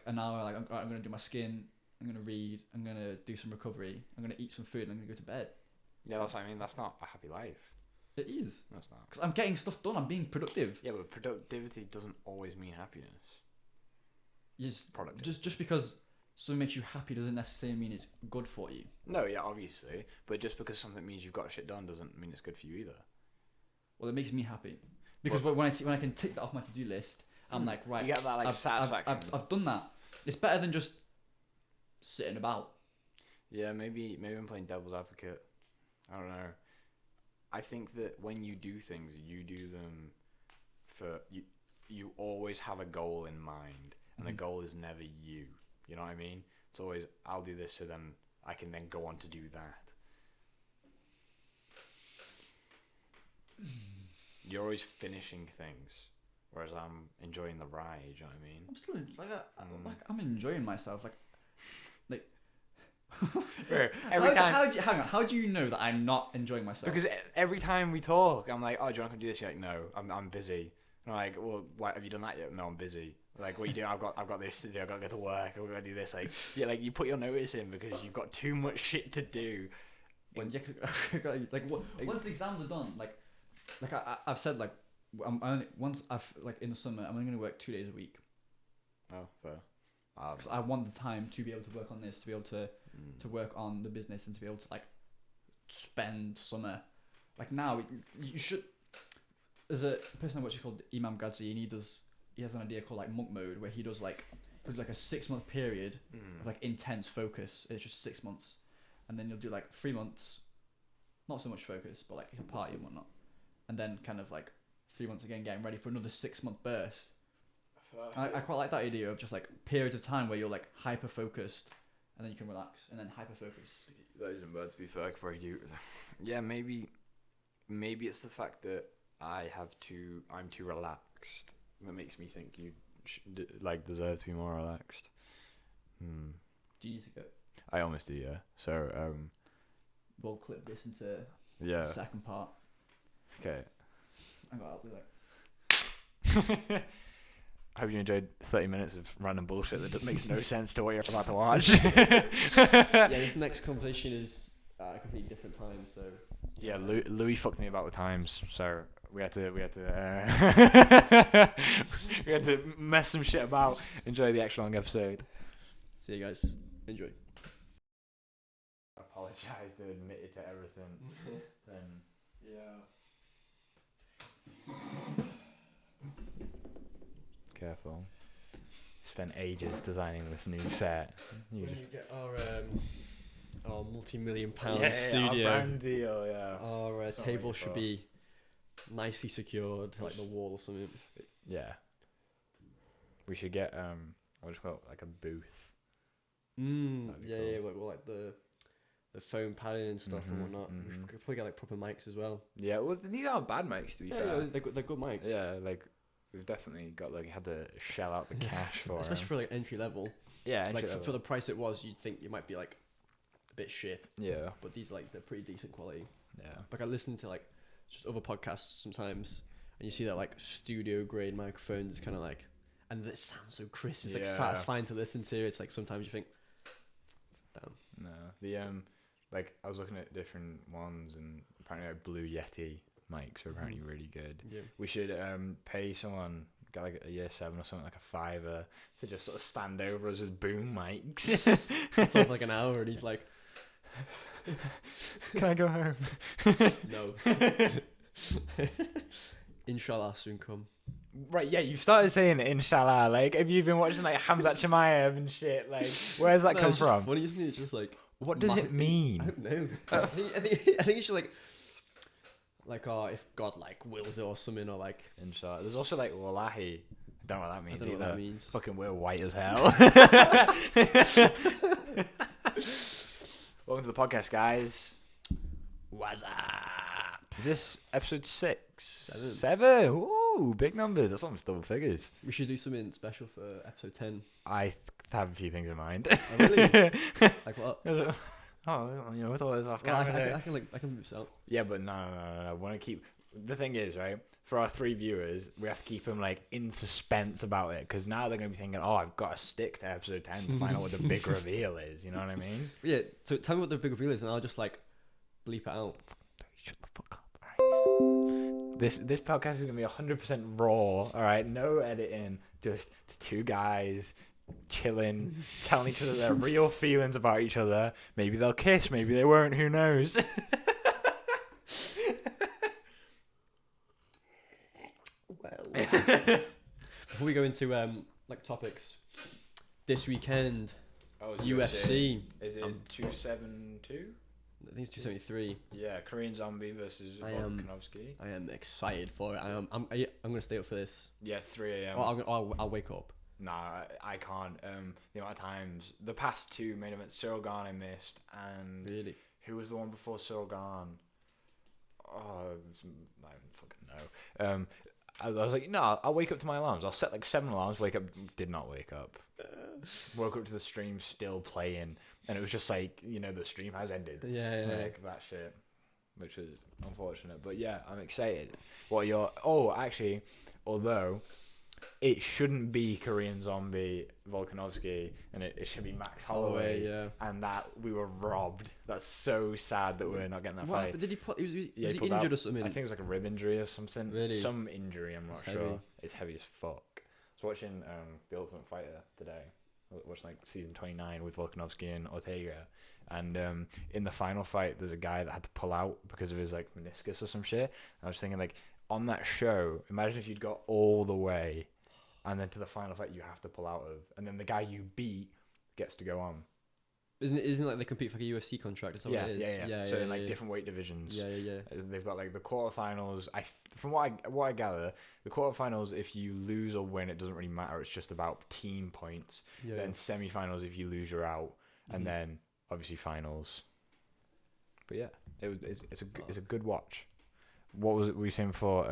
an hour. Like I'm gonna do my skin. I'm gonna read. I'm gonna do some recovery. I'm gonna eat some food. And I'm gonna go to bed. Yeah, that's what I mean. That's not a happy life. It is. No, it's not. Because I'm getting stuff done. I'm being productive. Yeah, but productivity doesn't always mean happiness. Just because something makes you happy doesn't necessarily mean it's good for you. No, yeah, obviously. But just because something means you've got shit done doesn't mean it's good for you either. Well, it makes me happy. Because when I can tick that off my to-do list, I'm like, right. You get that like satisfaction. I've done that. It's better than just sitting about. Yeah, maybe I'm playing devil's advocate. I don't know. I think that when you do things, you do them for you. You always have a goal in mind, and the goal is never you. You know what I mean? It's always I'll do this, so then I can then go on to do that. You're always finishing things, whereas I'm enjoying the ride. You know what I mean? I'm still I'm enjoying myself. Every time. How do you know that I'm not enjoying myself? Because every time we talk, I'm like, "Oh, do you want to do this?" You're like, "No, I'm busy." And I'm like, "Well, why have you done that yet?" "No, I'm busy." Like, "What are you doing?" I've got this to do. I've got to go to work. I've got to do this. Like, yeah, like you put your notice in because you've got too much shit to do. Once the exams are done, I've said, like, once I've like in the summer, I'm only going to work 2 days a week. Oh, fair. Because I want the time to be able to work on this, to be able to work on the business, and to be able to like spend summer. Like now, you should. There's a person I watch called Imam Ghazi, and he has an idea called like monk mode, where he does like a 6 month period of like intense focus. It's just 6 months, and then you'll do like 3 months, not so much focus, but like you can party and whatnot, and then kind of like 3 months again, getting ready for another 6 month burst. I quite like that idea of just like periods of time where you're like hyper focused, and then you can relax, and then hyper focus. That isn't bad, to be fair. I could probably do. Yeah, maybe it's the fact that I'm too relaxed that makes me think you deserve to be more relaxed. Do you need to go? I almost do, yeah. So we'll clip this into the second part. Okay. I'll be like. I hope you enjoyed 30 minutes of random bullshit that makes no sense to what you're about to watch. Yeah, this next conversation is a completely different time, so... Yeah, Louis fucked me about with times, so we had to we had to mess some shit about. Enjoy the extra long episode. See you guys. Enjoy. I apologise to admit it to everything. Then Yeah. careful. Spent ages designing this new set. When you get our multi-million-pound Our studio, brand deal, yeah. our Something table like should that. be nicely secured, like the wall or something. Yeah. We should get I'll just call it like a booth. That'd be Yeah, cool. like the foam padding and stuff and whatnot. We could probably get like proper mics as well. Yeah, well these aren't bad mics to be fair. Yeah, they're good mics. Yeah, like we've definitely got had to shell out the cash for Especially them. for like entry level. Yeah, Like for the price it was, you'd think it might be like a bit shit. yeah, But these they're pretty decent quality. yeah. Like I listen to like just other podcasts sometimes, and you see that like studio grade microphones. It's kind of like, and it sounds so crisp. It's like Yeah. satisfying to listen to. It's like sometimes you think, damn. No, the like I was looking at different ones, and apparently like Blue Yeti mics are apparently really good. Yeah. We should pay someone, got like a year 7 or something, like a $5 to just sort of stand over us with boom mics. It's all for like an hour, and he's like, Can I go home? no. Inshallah soon come. Right, yeah, you started saying it, inshallah. Like, have you been watching like Hamzat Chimaev and shit? Like, where's that No, come it's just from? funny, isn't it? It's just like, What does it I mean? don't know. I think it's just like, oh, if God like wills it or something, or like, Inshallah. There's also like wallahi. Don't know what that means I don't know either. what that means. Fucking we're white as hell. Welcome to the podcast, guys. What's up? Is this episode 6? 7. 7? Ooh, big numbers. That's almost double figures. We should do something special for episode 10. I have a few things in mind. Oh, really? Like what? Oh, you know, I thought it was off Well, camera. I can move this out. Yeah, but no. I want to keep. The thing is, right? For our 3 viewers, we have to keep them like in suspense about it because now they're gonna be thinking, "Oh, I've got to stick to episode 10 to find out what the big reveal is." You know what I mean? But yeah. So tell me what the big reveal is, and I'll just like bleep it out. Shut the fuck up. All right. This podcast is gonna be 100% raw. All right, no editing. Just 2 guys chilling, telling each other their real feelings about each other. Maybe they'll kiss. Maybe they won't. Who knows? Before we go into like topics, this weekend UFC. Is it 272? I think it's 273. Yeah, Korean Zombie versus Volkanovski. I am excited for it. I'm gonna stay up for this. Yeah, it's 3 a.m. I'll wake up. Nah, I can't. The amount of times, the past 2 main events, Cyril Gane I missed, and Really? who was the one before Cyril Gane? Oh, I don't fucking know. I was like, no, I'll wake up to my alarms. I'll set like 7 alarms. Wake up, did not wake up. Woke up to the stream still playing, and it was just like, you know, the stream has ended. Yeah. Like that shit, which is unfortunate. But yeah, I'm excited. What are your? Oh, actually, although it shouldn't be Korean Zombie Volkanovski, and it should be Max Holloway. Yeah. And that we were robbed. That's so sad that we're not getting that What fight. happened? Did he put? Was he pulled injured out. or something? I think it was like a rib injury or something. Really? Some injury, I'm not It's sure. heavy. It's heavy as fuck. I was watching The Ultimate Fighter today. Watching like season 29 with Volkanovski and Ortega. And in the final fight, there's a guy that had to pull out because of his like meniscus or some shit. I was thinking like, on that show, imagine if you'd got all the way and then to the final fight you have to pull out of. And then the guy you beat gets to go on. Isn't it like they compete for like a UFC contract or something? Yeah. So in like different weight divisions. Yeah. They've got like the quarterfinals. From what I gather, the quarterfinals, if you lose or win, it doesn't really matter. It's just about team points. Yeah. Then semi-finals, if you lose, you're out, and then obviously finals. But yeah, it's a good watch. What were you saying before?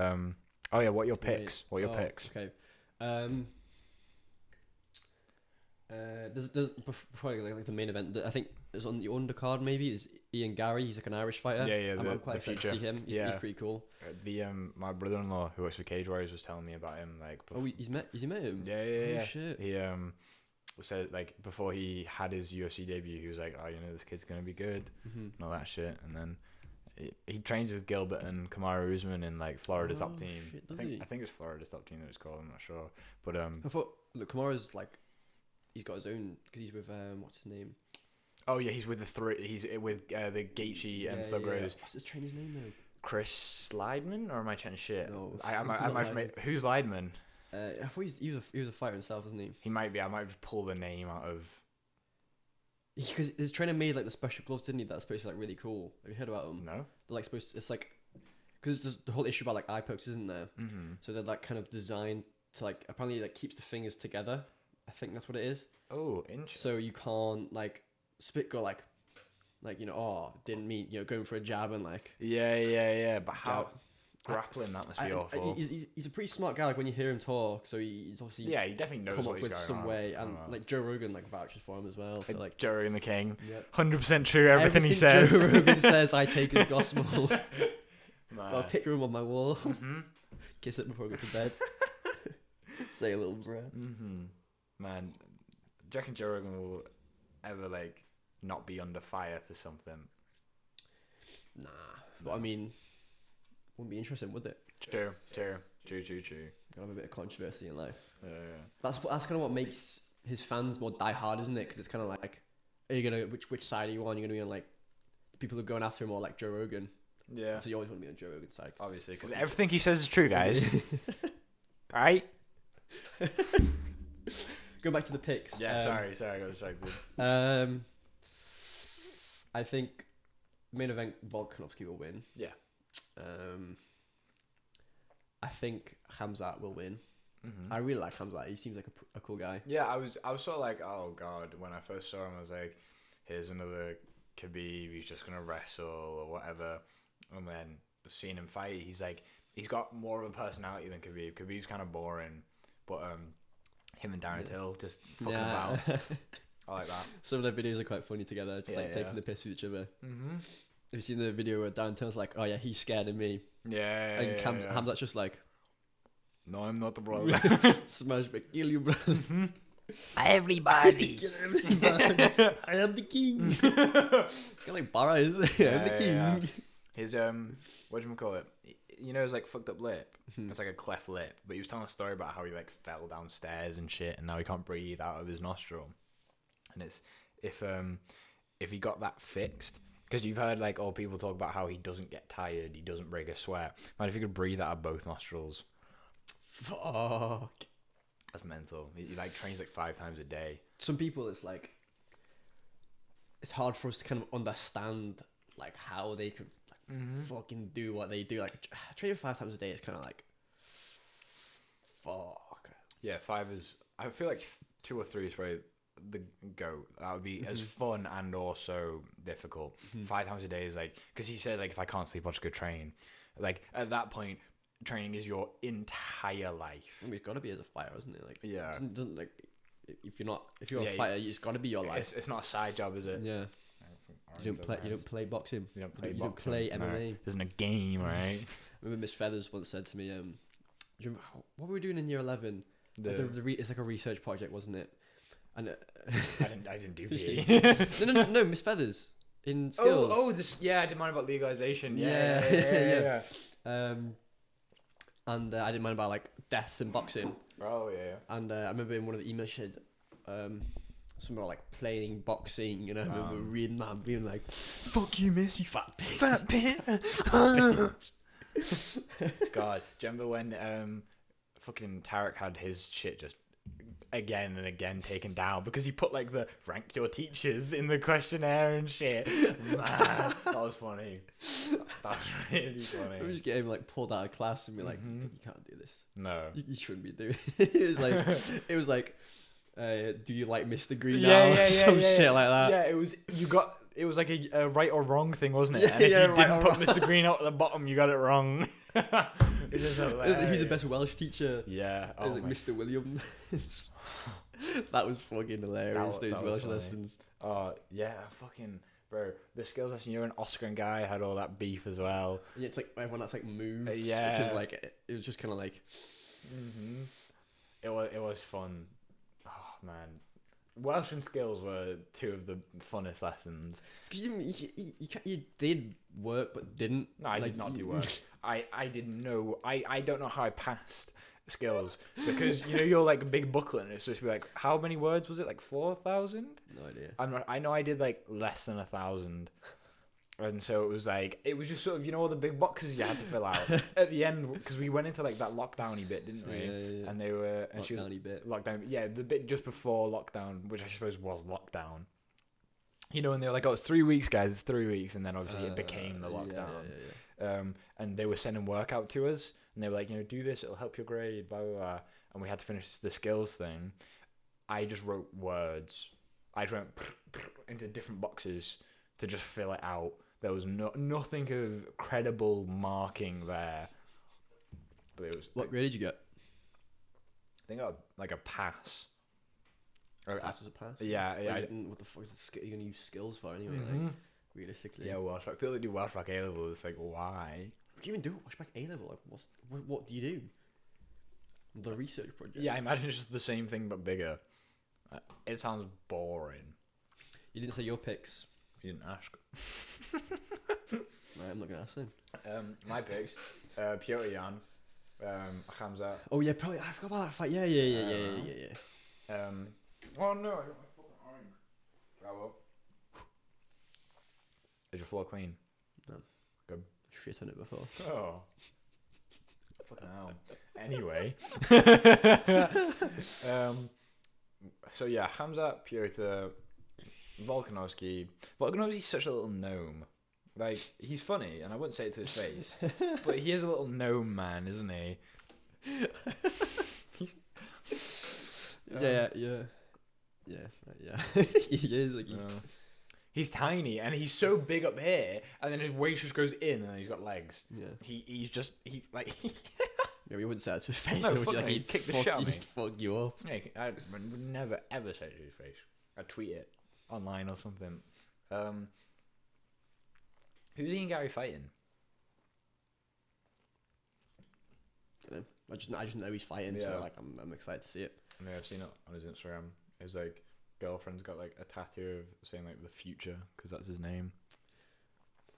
Oh yeah, what are your picks? What are your picks? Okay. There's before I go, like the main event. I think there's on the undercard maybe is Ian Gary. He's like an Irish fighter. Yeah. I'm quite excited to see him. He's pretty cool. My brother-in-law who works for Cage Warriors was telling me about him. Like, He's met him. Yeah. Oh shit. He said like before he had his UFC debut, he was like, oh, you know, this kid's gonna be good and all that shit. And then he trains with Gilbert and Kamaru Usman in like Florida's top team. Shit, I think it's Florida's top team that it's called. I'm not sure, but I thought Kamaru's like he's got his own because he's with what's his name? Oh yeah, he's with the 3. He's with the Gaethje and Thug Rose. What's his trainer's name though? Chris Liedman, or am I chatting shit? No, I might. Who's Liedman? I thought he was a fighter himself, wasn't he? He might be. I might just pull the name out of. Because his trainer made like the special gloves, didn't he? That's supposed to be like really cool. Have you heard about them? No. They're like supposed to, it's like because there's the whole issue about like eye pokes, isn't there? Mm-hmm. So they're like kind of designed to like apparently like keeps the fingers together. I think that's what it is. Oh, interesting. So you can't like spit go like you know didn't mean going for a jab and like Yeah. But how grappling that must be awful. He's a pretty smart guy. Like when you hear him talk, so he's obviously he definitely knows come what up he's with going some on. way, and like Joe Rogan like vouches for him as well. So like Joe Rogan the King, yep. 100% true. Everything he says. Joe Rogan says, I take as gospel. Nah. Got a picture of him on my wall. Mm-hmm. Kiss it before I go to bed. Say a little prayer. Mm-hmm. Man, do you reckon Joe Rogan will ever like not be under fire for something? Nah, but I mean, wouldn't be interesting, would it? True. Gotta have a bit of controversy in life. Yeah. That's kind of what makes his fans more diehard, isn't it? Because it's kind of like, are you gonna which side are you on? You're gonna be on like the people who are going after him, or like Joe Rogan. Yeah. So you always want to be on Joe Rogan's side, Obviously, because everything he says is true, guys. All right. Go back to the picks. Yeah. Sorry, I got distracted. I think main event Volkanovski will win. Yeah. I think Khamzat will win. I really like Hamza. He seems like a cool guy. Yeah, I was sort of like, oh god, when I first saw him, I was like, here's another Khabib. He's just gonna wrestle or whatever. And then seeing him fight, he's got more of a personality than Khabib. Khabib's kind of boring, but him and Darren Till just fucking about. I like that. Some of their videos are quite funny together, just taking the piss with each other. Have you seen the video where Darren Till's like, oh yeah, he's scared of me? Yeah. And Hamza's just like, no, I'm not the brother. Smash back, kill you, bro. Everybody. I am the king. Kind of like Barra, isn't it? I'm the king. Yeah. His what do you call it? You know, his like fucked up lip. It's like a cleft lip. But he was telling a story about how he like fell downstairs and shit, and now he can't breathe out of his nostril. And it's if he got that fixed, because you've heard like old people talk about how he doesn't get tired, he doesn't break a sweat. Man, if he could breathe out of both nostrils, fuck. That's mental. He like trains like 5 times a day. Some people, it's like, it's hard for us to kind of understand like how they could like, fucking do what they do. Like training 5 times a day is kind of like, fuck. Yeah, 5 is. I feel like 2 or 3 is probably the go. That would be as fun and also difficult. 5 times a day is like, because he said like, if I can't sleep, I'll just go train. Like at that point, training is your entire life. I mean, it's got to be as a fighter, isn't it? Like, yeah. Doesn't like, if you're a fighter, it's got to be your life. It's not a side job, is it? Yeah. You don't play boxing. You don't play You boxing. don't play MMA. No. Isn't a game, right? I remember Miss Feathers once said to me, do you remember, what were we doing in year 11? It's like a research project, wasn't it? And I didn't do PE. no, Miss Feathers in skills. I didn't mind about legalization. Yeah. And I didn't mind about like deaths in boxing. Oh yeah. And I remember in one of the emails she said something about like playing boxing, and I remember reading that and being like, "Fuck you, miss, you fat pig." Fat pig. God, do you remember when fucking Tarek had his shit just again and again taken down because he put like the rank your teachers in the questionnaire and shit? Man, that was funny. That's really funny. I was just getting like pulled out of class and be like, "You can't do this. No, you shouldn't be doing it." It was like, do you like Mr. Green now? Some shit like that. Yeah, it was like a right or wrong thing, wasn't it? And if you didn't put Mr. Green out at the bottom, you got it wrong. Which is hilarious. He's the best Welsh teacher. Yeah. It was like Mr. Williams. That was fucking hilarious, those Welsh lessons. Oh, yeah, fucking... Bro, the skills lesson, you and Oscar and Guy had all that beef as well. Yeah, it's like everyone that's like moves. Yeah. Because like, it was just kind of like... It was fun. Oh, man. Welsh and skills were 2 of the funnest lessons. You did work but didn't. No, I did not do work. I didn't know. I don't know how I passed skills because you know your like big booklet and it's supposed to be like how many words was it, like 4,000? No idea. I know I did like less than 1,000, and so it was just sort of, you know, all the big boxes you had to fill out at the end because we went into like that lockdowny bit, didn't we? Yeah. And they were and lockdowny bit. Lockdown, yeah, the bit just before lockdown, which I suppose was lockdown. You know, and they were like, "Oh, it's 3 weeks, guys. It's 3 weeks," and then obviously it became the lockdown. Yeah. And they were sending work out to us, and they were like, you know, do this, it'll help your grade, blah, blah, blah. And we had to finish the skills thing. I just wrote words. I just went into different boxes to just fill it out. There was nothing of credible marking there. But it was... What grade did you get? I think I got like a pass. Pass as a pass? Yeah. What the fuck is it you're going to use skills for anyway? Like, realistically. Yeah, Welsh Back. People that do Welsh Back A-level, it's like, why? What do you even do Welsh Back A-level? Like, what do you do? The research project? Yeah, I imagine it's just the same thing but bigger. It sounds boring. You didn't say your picks. You didn't ask. Right, I'm not going to ask them. My picks, Piotr Jan, Hamza. Oh yeah, probably. I forgot about that fight. Yeah. Oh no, I got my fucking orange. Bravo. Is your floor clean? No. Good. Shit on it before. Oh. Fucking hell. Anyway. So yeah, Hamza, Piotr, Volkanovski. Volkanovski's such a little gnome. Like, he's funny, and I wouldn't say it to his face, but he is a little gnome man, isn't he? Yeah. He is like he's tiny and he's so big up here, and then his waist just goes in, and then he's got legs. Yeah. He's just like. Yeah, we wouldn't say that to his face. No, would fuck you? no, Like, he'd kick the fuck, shit out of he'd me. just fuck you up. Yeah, I would never ever say it to his face. I'd tweet it online or something. Who's Ian Gary fighting? I just know he's fighting, Yeah. so like I'm excited to see it. I mean, I've seen it on his Instagram. His like girlfriend's got like a tattoo of saying like the future because that's his name.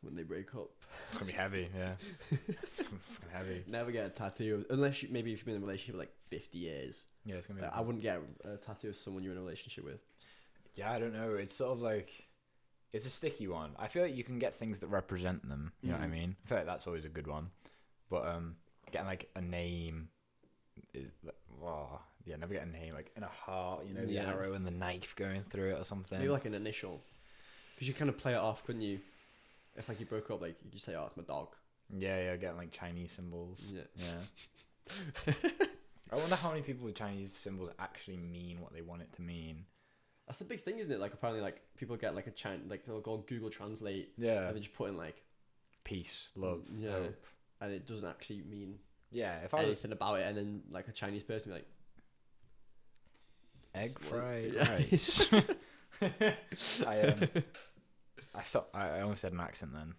When they break up, It's gonna be heavy, yeah. It's gonna be fucking heavy. never get a tattoo unless maybe if you've been in a relationship for like 50 years. Yeah, it's gonna be. I wouldn't get a tattoo of someone you're in a relationship with. Yeah, I don't know. It's sort of like, it's a sticky one. I feel like you can get things that represent them. You know what I mean? I feel like that's always a good one. But getting like a name is, yeah, never get a name like in a heart. You know, the arrow and the knife going through it or something. Maybe like an initial, because you kind of play it off, couldn't you? If like you broke up, like you could say, "Oh, it's my dog." Yeah, getting like Chinese symbols. Yeah. I wonder how many people with Chinese symbols actually mean what they want it to mean. That's the big thing, isn't it? Like apparently, like people get like like they'll go Google Translate, Yeah. and they just put in like Peace, love, yeah, hope. and it doesn't actually mean Yeah, if I was anything about it, and then like a Chinese person be like egg It's fried like- rice. I almost had an accent then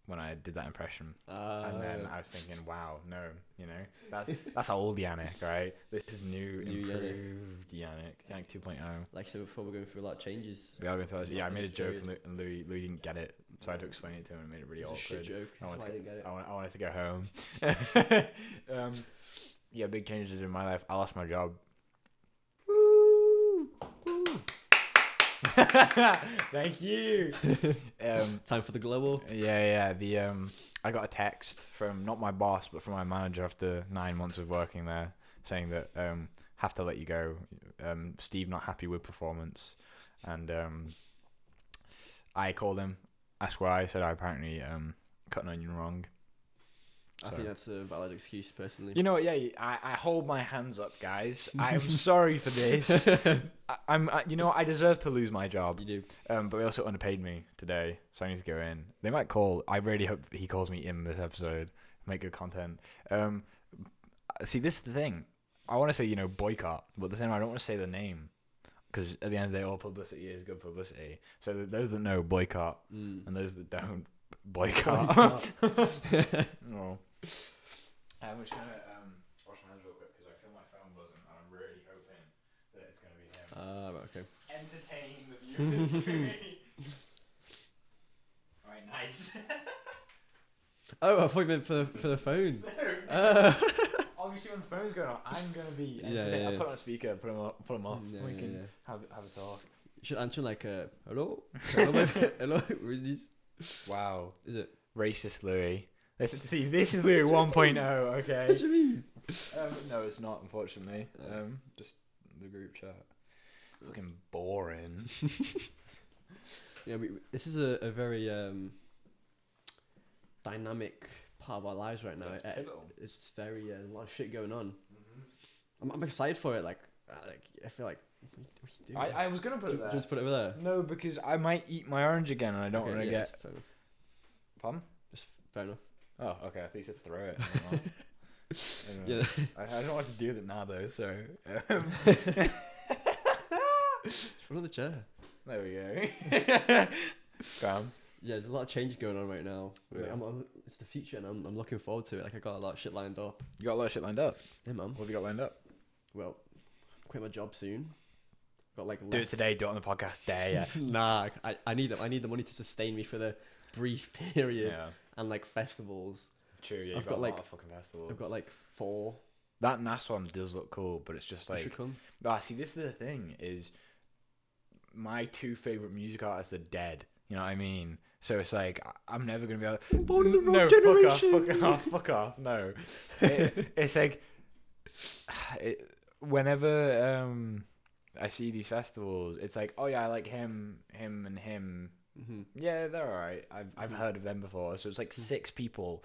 when I did that impression. And then I was thinking, wow, no, you know, that's old Yanik, right? This is new improved Yanik 2.0. Like I said before, we're going through a lot of changes. We are going through. Yeah, I made a This joke period. and Louis didn't get it, so I had to explain it to him and made it really It was a awkward. shit joke. I That's why I didn't get it. I wanted to go home. Yeah, big changes in my life. I lost my job. Woo! Thank you. Time for the glow up. Yeah. I got a text from not my boss, but from my manager after 9 months of working there, saying that have to let you go. Steve not happy with performance, and I called him, asked why. I said I apparently cut an onion wrong. I think that's a valid excuse, personally. You know what? Yeah, I hold my hands up, guys. I am sorry for this. You know what? I deserve to lose my job. You do. But they also underpaid me today, so I need to go in. They might call. I really hope that he calls me in this episode. Make good content. See, this is the thing. I want to say, boycott, but at the same time, I don't want to say the name. Because at the end of the day, all publicity is good publicity. So those that know, boycott. And those that don't, boycott. No. I'm just going to wash my hands real quick because I feel my phone buzzing and I'm really hoping that it's going to be him. Right, okay. Entertain the viewers. Alright, nice. Oh, I thought you meant for the phone. Obviously when the phone's going on, I'm going to be Yeah, entertained. yeah. I'll put it on speaker, put them off. Yeah, We yeah, can yeah. have a talk. You should answer like, hello? Hello? Who is this? Wow. Is it? Racist Louis. This is Louis 1.0, okay? What do you mean? No, it's not, unfortunately. Just the group chat. Fucking boring. Yeah, this is a very dynamic part of our lives right now. It's pivotal. It's very a lot of shit going on. I'm excited for it. Like I feel like. What are you doing? I was going to put Do it you there. want to put it over there? No, because I might eat my orange again and I don't Okay, want to yeah, get... that's fair enough. Pardon? That's fair enough. Oh, okay. I thought you said throw it. Yeah. I don't know what to do with it now, though, so... Just put it on the chair. There we go. Bam. Yeah, there's a lot of change going on right now. Yeah. It's the future, and I'm looking forward to it. Like I got a lot of shit lined up. You got a lot of shit lined up? Yeah, man. What have you got lined up? Well, quit my job soon. Got like Do it today, do it on the podcast day, yeah. Nah, I need the money to sustain me for the brief period Yeah. and like festivals. True, yeah. I've You've got, got, like- a lot of fucking festivals. I've got like 4. That NAS one does look cool, but it's just You like... should come. See, this is the thing, is my 2 favourite music artists are dead. You know what I mean? So it's like, I'm never going to be able... Born in the wrong No, generation. fuck off, no. It's like... Whenever I see these festivals, it's like, oh yeah, I like him, and him. Mm-hmm. Yeah, they're alright. I've heard of them before. So it's like 6 people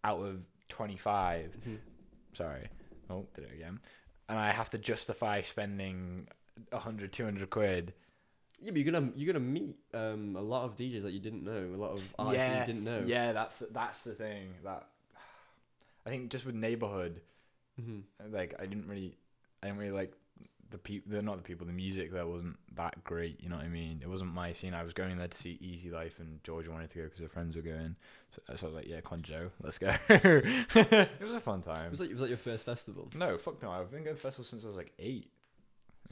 out of 25. Mm-hmm. Sorry. Oh, did it again. and I have to justify spending 100, 200 quid. Yeah, but you're gonna meet a lot of DJs that you didn't know, a lot of artists that you didn't know. Yeah, that's the thing. That I think just with neighborhood, like I didn't really like the music there wasn't that great. You know what I mean? It wasn't my scene. I was going there to see Easy Life, and Georgia wanted to go because her friends were going. So I was like, yeah, come on, Joe, let's go. It was a fun time. Was that your first festival? No, fuck no. I've been going to festivals since I was like 8.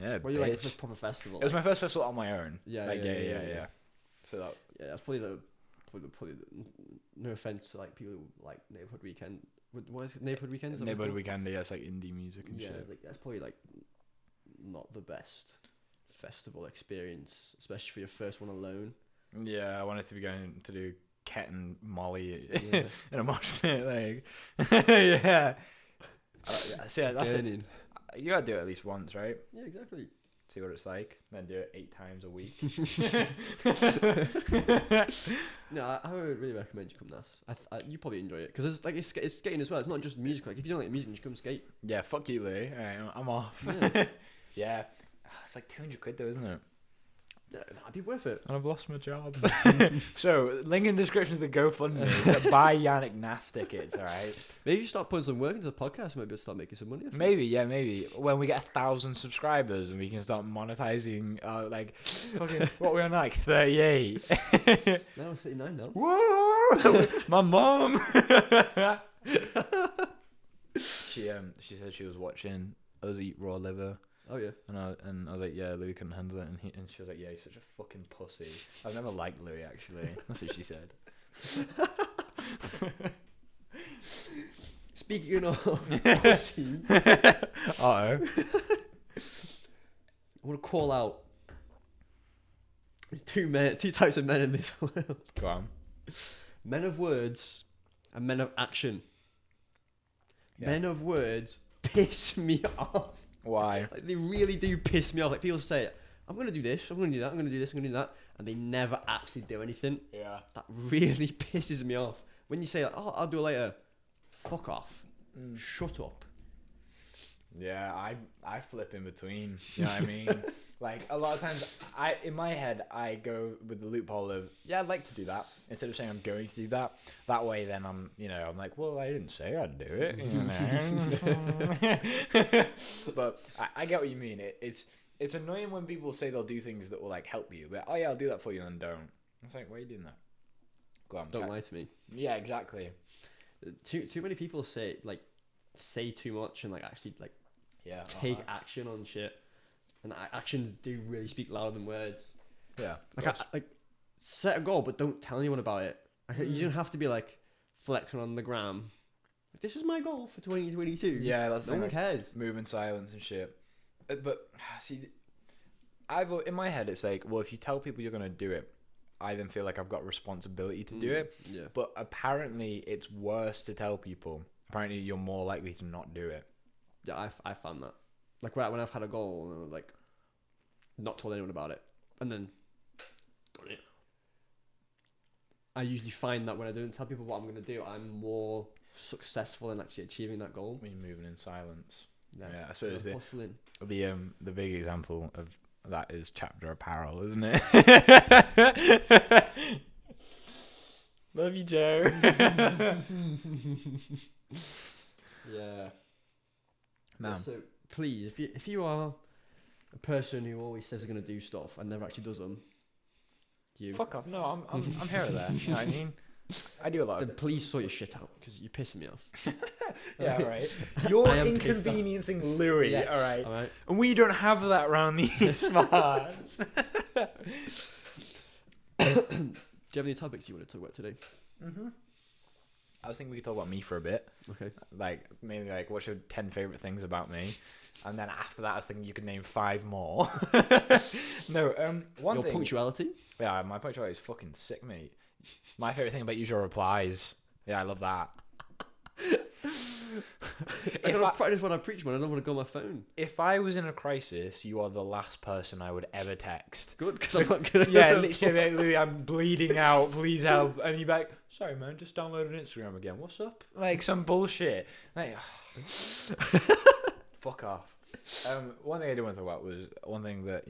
Yeah, Well, you like the first proper festival. It was my first festival on my own. Yeah. So that. Yeah, that's probably the no offense to like people who like neighborhood weekend. What is it? Neighborhood weekends? Neighborhood weekend, yeah, it's like indie music and shit. Like that's probably like not the best festival experience, especially for your first one alone. Yeah, I wanted to be going to do Ket and Molly in a mosh pit, like yeah. So yeah, that's it. You gotta do it at least once, right? Yeah, exactly. See what it's like, then do it 8 times a week. No, I would really recommend you come. You probably enjoy it because it's skating as well. It's not just music. Like if you don't like music, you come skate. Yeah, fuck you, Louis. All right, I'm off. Yeah, it's like 200 quid though, isn't it? Yeah, that'd be worth it. And I've lost my job. So, link in the description of the GoFundMe. Buy Yanik NAS tickets, alright? Maybe you start putting some work into the podcast. Maybe start making some money. Maybe. When we get 1,000 subscribers and we can start monetizing, like, fucking, what we're on, like, 38. No, 39 now. Whoa! My mom! She said she was watching us eat raw liver. Oh yeah. And I was like, yeah, Louis couldn't handle it, and she was like, yeah, he's such a fucking pussy. I've never liked Louis actually. That's what she said. Speaking of pussy, I want to call out. There's two types of men in this world. Go on. Men of words and men of action. Yeah. Men of words piss me off. Why? Like, they really do piss me off. Like people say, I'm gonna do this, I'm gonna do that, I'm gonna do this, I'm gonna do that, and they never actually do anything. Yeah. That really pisses me off. When you say, like, oh, I'll do it later, fuck off. Shut up. Yeah, I flip in between. You know what I mean? Like a lot of times, in my head I go with the loophole of I'd like to do that instead of saying I'm going to do that. That way, then I'm like, well, I didn't say I'd do it. You know? But I get what you mean. It's annoying when people say they'll do things that will like help you, but I'll do that for you and then don't. It's like, why are you doing that? Go on. Don't lie to me. Yeah, exactly. Too many people say too much and like actually like take action on shit. And actions do really speak louder than words. Yeah. Like set a goal, but don't tell anyone about it. Like, you don't have to be like flexing on the gram. Like, this is my goal for 2022. Yeah, that's no one cares. Move in silence and shit. But see, in my head it's like, well, if you tell people you're gonna do it, I then feel like I've got responsibility to do it. Yeah. But apparently it's worse to tell people. Apparently you're more likely to not do it. Yeah, I found that. Like when I've had a goal and like not told anyone about it, and then done it. I usually find that when I don't tell people what I'm going to do, I'm more successful in actually achieving that goal. When you're moving in silence. Yeah, I suppose hustling. The big example of that is chapter apparel, isn't it? Love you, Joe. Yeah. Man. So please, if you are a person who always says they're gonna do stuff and never actually does them, you fuck off. No, I'm here or there. You know what I mean? I do a lot. Then please sort your shit out because you're pissing me off. Yeah, right. You're inconveniencing Louis. Yeah. All right. All right. And we don't have that around these smarts. Do you have any topics you want to talk about today? I was thinking we could talk about me for a bit. Okay. Like maybe like what's your 10 favorite things about me, and then after that I was thinking you could name 5 more. No, one your thing. punctuality. Yeah, my punctuality is fucking sick, mate. My favorite thing about you is your replies. Yeah, I love that. I gotta practice when I preach, man. I don't want to go on my phone. If I was in a crisis, you are the last person I would ever text. Good, because I'm not gonna. Yeah, literally, like, Louis, I'm bleeding out. Please help. And you'd be like, sorry, man, just downloaded Instagram again. What's up? Like some bullshit. Like, fuck off. One thing I did want to talk about was one thing that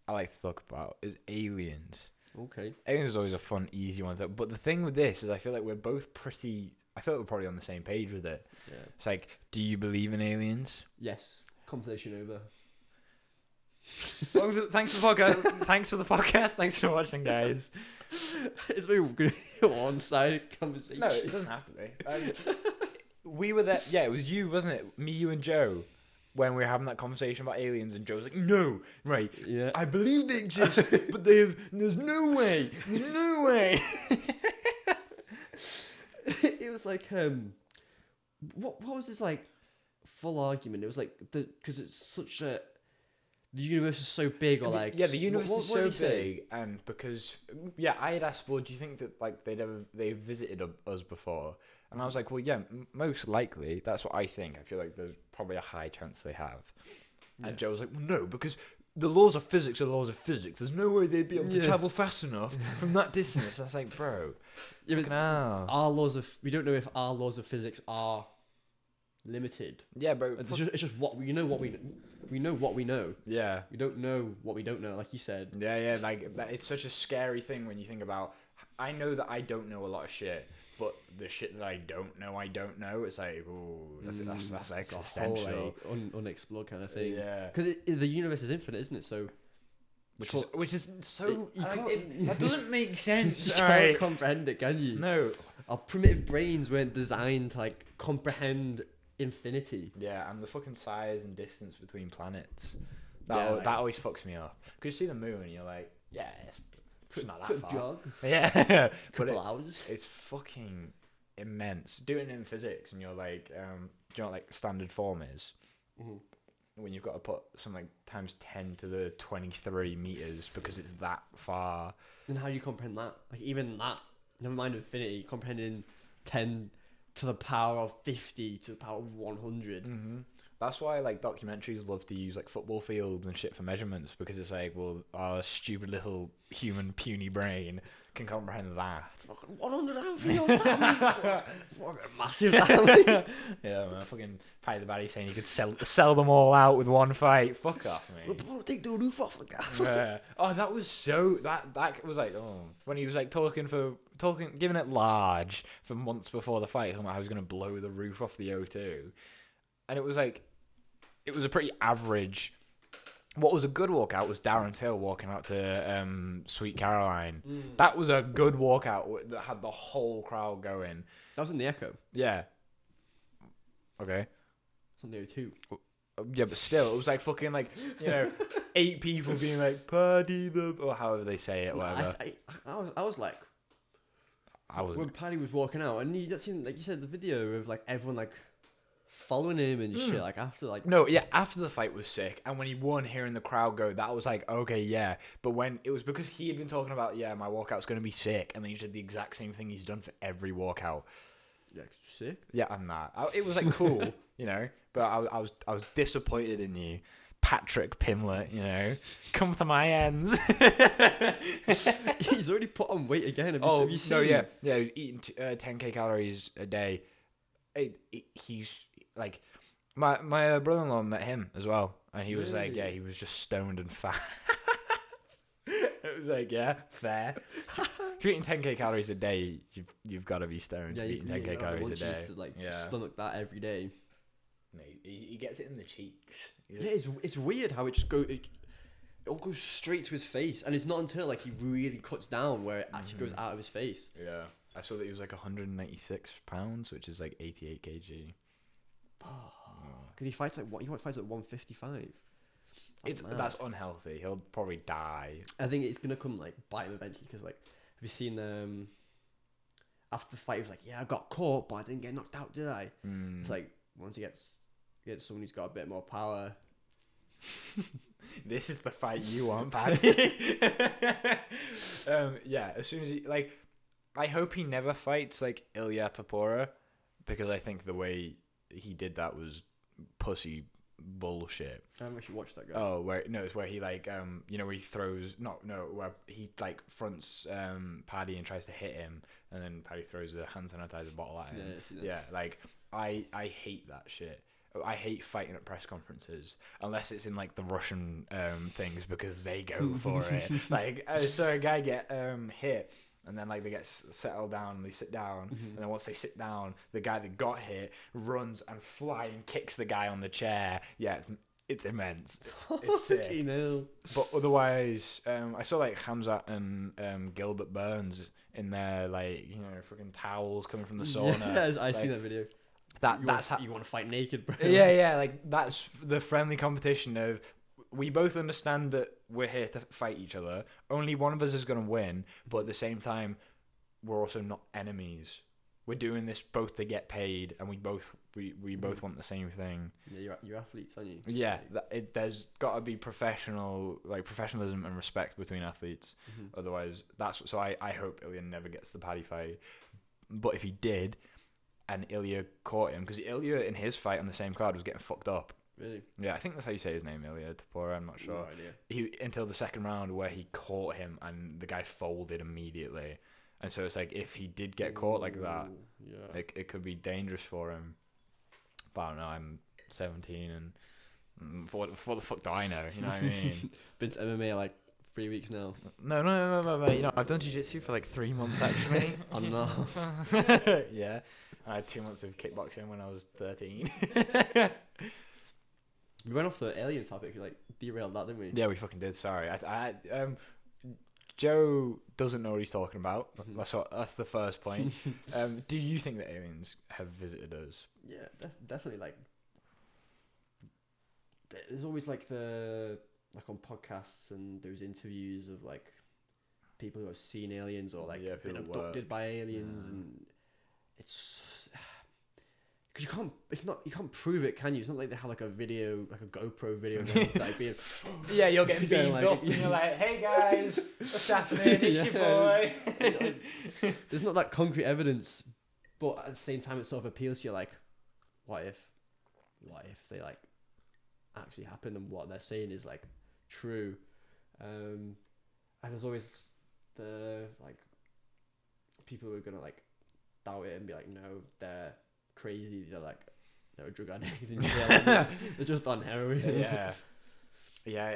I like to talk about is aliens. Okay. Aliens is always a fun, easy one to. But the thing with this is, I feel like we're both pretty. I feel like we're probably on the same page with it. Yeah. It's like, do you believe in aliens? Yes. Conversation over. Thanks for the podcast. Thanks for the podcast. Thanks for watching, guys. It's very good one-sided conversation. No, it doesn't have to be. We were there. Yeah, it was you, wasn't it? Me, you, and Joe. When we were having that conversation about aliens, and Joe's like, "No, right? Yeah. I believe they exist, but there's no way. There's no way." It was like what was this like full argument? It was like because it's such a the universe is so big, or like yeah, the universe is what did so he say? big, and because I had asked, well, do you think that like they visited us before? And I was like, well, yeah, most likely. That's what I think. I feel like there's probably a high chance they have. Yeah. And Joe was like, well, no, because the laws of physics are the laws of physics. There's no way they'd be able to travel fast enough from that distance. I was like, bro, Yeah, but hell. our laws of we don't know if our laws of physics are limited. Yeah, bro. It's just what we know. We know what we know. Yeah. We don't know what we don't know, like you said. Yeah, like it's such a scary thing when you think about. I know that I don't know a lot of shit, but the shit that I don't know. It's like, ooh, that's existential. It's a whole, like, unexplored kind of thing. Yeah. Because the universe is infinite, isn't it? So Which is so you that doesn't make sense. you Alright. can't comprehend it, can you? No. Our primitive brains weren't designed to like comprehend infinity. Yeah, and the fucking size and distance between planets. Yeah, That always fucks me up. Because you see the moon and you're like, yeah, it's not that Quick far. jog, Yeah. But couple hours. it's fucking immense. Doing it in physics and you're like, do you know what like standard form is? Mhm. When you've got to put something like times 10 to the 23 meters because it's that far. And how do you comprehend that? Like even that, never mind infinity, comprehending 10 to the power of 50 to the power of 100. Mm-hmm. That's why like documentaries love to use like football fields and shit for measurements, because it's like, well, our stupid little human puny brain can comprehend that. Fucking 100 outfields, fucking massive athlete. Yeah, man, fucking Paddy the Baddy saying you could sell them all out with one fight. Fuck off, We'll mate. take the roof off the gaff. Yeah. Oh, that was so that was like, oh, when he was like giving it large for months before the fight, talking about how he was gonna blow the roof off the O2, and it was like, it was a pretty average. What was a good walkout was Darren Till walking out to Sweet Caroline. That was a good walkout that had the whole crowd going. That was in the Echo. Yeah. Okay. It's on the O2. Yeah, but still, it was like fucking like, 8 people being like, Paddy the... Or however they say it, whatever. I was like... When Paddy was walking out, and you seen, like you said, the video of like everyone like following him and shit, like after like... No, yeah, after the fight was sick, and when he won, hearing the crowd go, that was like, okay, yeah. But when it was because he had been talking about, yeah, my walkout's going to be sick, and then he said the exact same thing he's done for every walkout. Yeah, sick. Yeah, I'm not. It was like cool, but I was disappointed in you, Patrick Pimlet. Come to my ends. He's already put on weight again. Have you seen? No, yeah, he's eating 10k calories a day. He's like, my brother-in-law met him as well, and he was like, yeah, he was just stoned and fat. It was like, yeah, fair. If you're eating 10k calories a day, you've got to be stoned. Yeah, to be eating 10k calories a day. To like Yeah. stomach that every day. Mate, he gets it in the cheeks. Yeah, it's weird how it just it all goes straight to his face, and it's not until like he really cuts down where it actually goes out of his face. Yeah, I saw that he was like 196 pounds, which is like 88 kg. Because he fights like 155. That's unhealthy. He'll probably die. I think it's gonna come like bite him eventually. Because like, have you seen after the fight, he was like, yeah, I got caught, but I didn't get knocked out, did I? It's like once he gets someone who's got a bit more power. This is the fight you want, Paddy. Yeah, as soon as he I hope he never fights like Ilya Tapora, because I think the way he did that was pussy bullshit. I haven't actually watched that guy. Oh, it's where he like where he throws where he like fronts Paddy and tries to hit him, and then Paddy throws a hand sanitizer bottle at him. Yeah, I see that. Yeah, like I hate that shit. I hate fighting at press conferences unless it's in like the Russian things because they go for it. Like so a guy get hit and then like they get settled down and they sit down and then once they sit down the guy that got hit runs and flying kicks the guy on the chair. Yeah, it's immense. It's sick. You know. But otherwise, I saw like Hamzat and Gilbert Burns in their like fucking towels coming from the sauna. Yeah, I seen that video. That's how you want to fight naked, bro. yeah, like that's the friendly competition of we both understand that we're here to fight each other. Only one of us is going to win, but at the same time, we're also not enemies. We're doing this both to get paid, and we both want the same thing. Yeah, you're athletes, aren't you? Yeah, there's got to be professionalism and respect between athletes. Otherwise, so I hope Ilya never gets the paddy fight. But if he did, and Ilya caught him, because Ilya in his fight on the same card was getting fucked up. Really? Yeah, I think that's how you say his name, Ilya Tapora. I'm not sure. No idea. Until the second round where he caught him and the guy folded immediately. And so it's like if he did get caught like that, it could be dangerous for him. But I don't know. I'm 17 and what the fuck do I know? You know what I mean? Been to MMA like 3 weeks now. No. I've done jiu-jitsu for like 3 months actually. I know. Yeah, I had 2 months of kickboxing when I was 13. We went off the alien topic, like derailed that, didn't we? Yeah, we fucking did. Sorry. Joe doesn't know what he's talking about. That's the first point. Do you think that aliens have visited us? Yeah, definitely. Like, there's always like on podcasts and those interviews of like people who have seen aliens or like been abducted by aliens, and it's because you can't prove it, can you? It's not like they have like a video, like a GoPro video of them, like being yeah, you're getting beamed like, up and you're like, hey guys, what's happening? It's your boy. There's not that concrete evidence, but at the same time it sort of appeals to you, like, what if they like actually happen and what they're saying is like true. And there's always the like people who are gonna like doubt it and be like, no, they're crazy, they're a drug addict in jail. They're just on heroin. Yeah,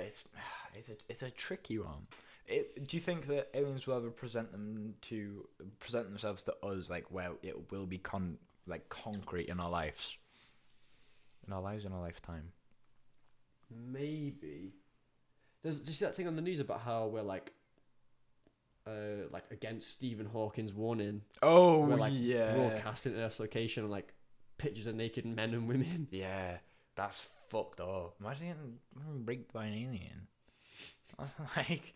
it's a tricky one. Do you think that aliens will ever present themselves to us like where it will be concrete in our lives, in our lifetime? Maybe. Did you see that thing on the news about how we're like against Stephen Hawking's warning? Oh, we're like yeah. broadcasting to this location and like pictures of naked men and women. Yeah, that's fucked up. Imagine getting raped by an alien. Like,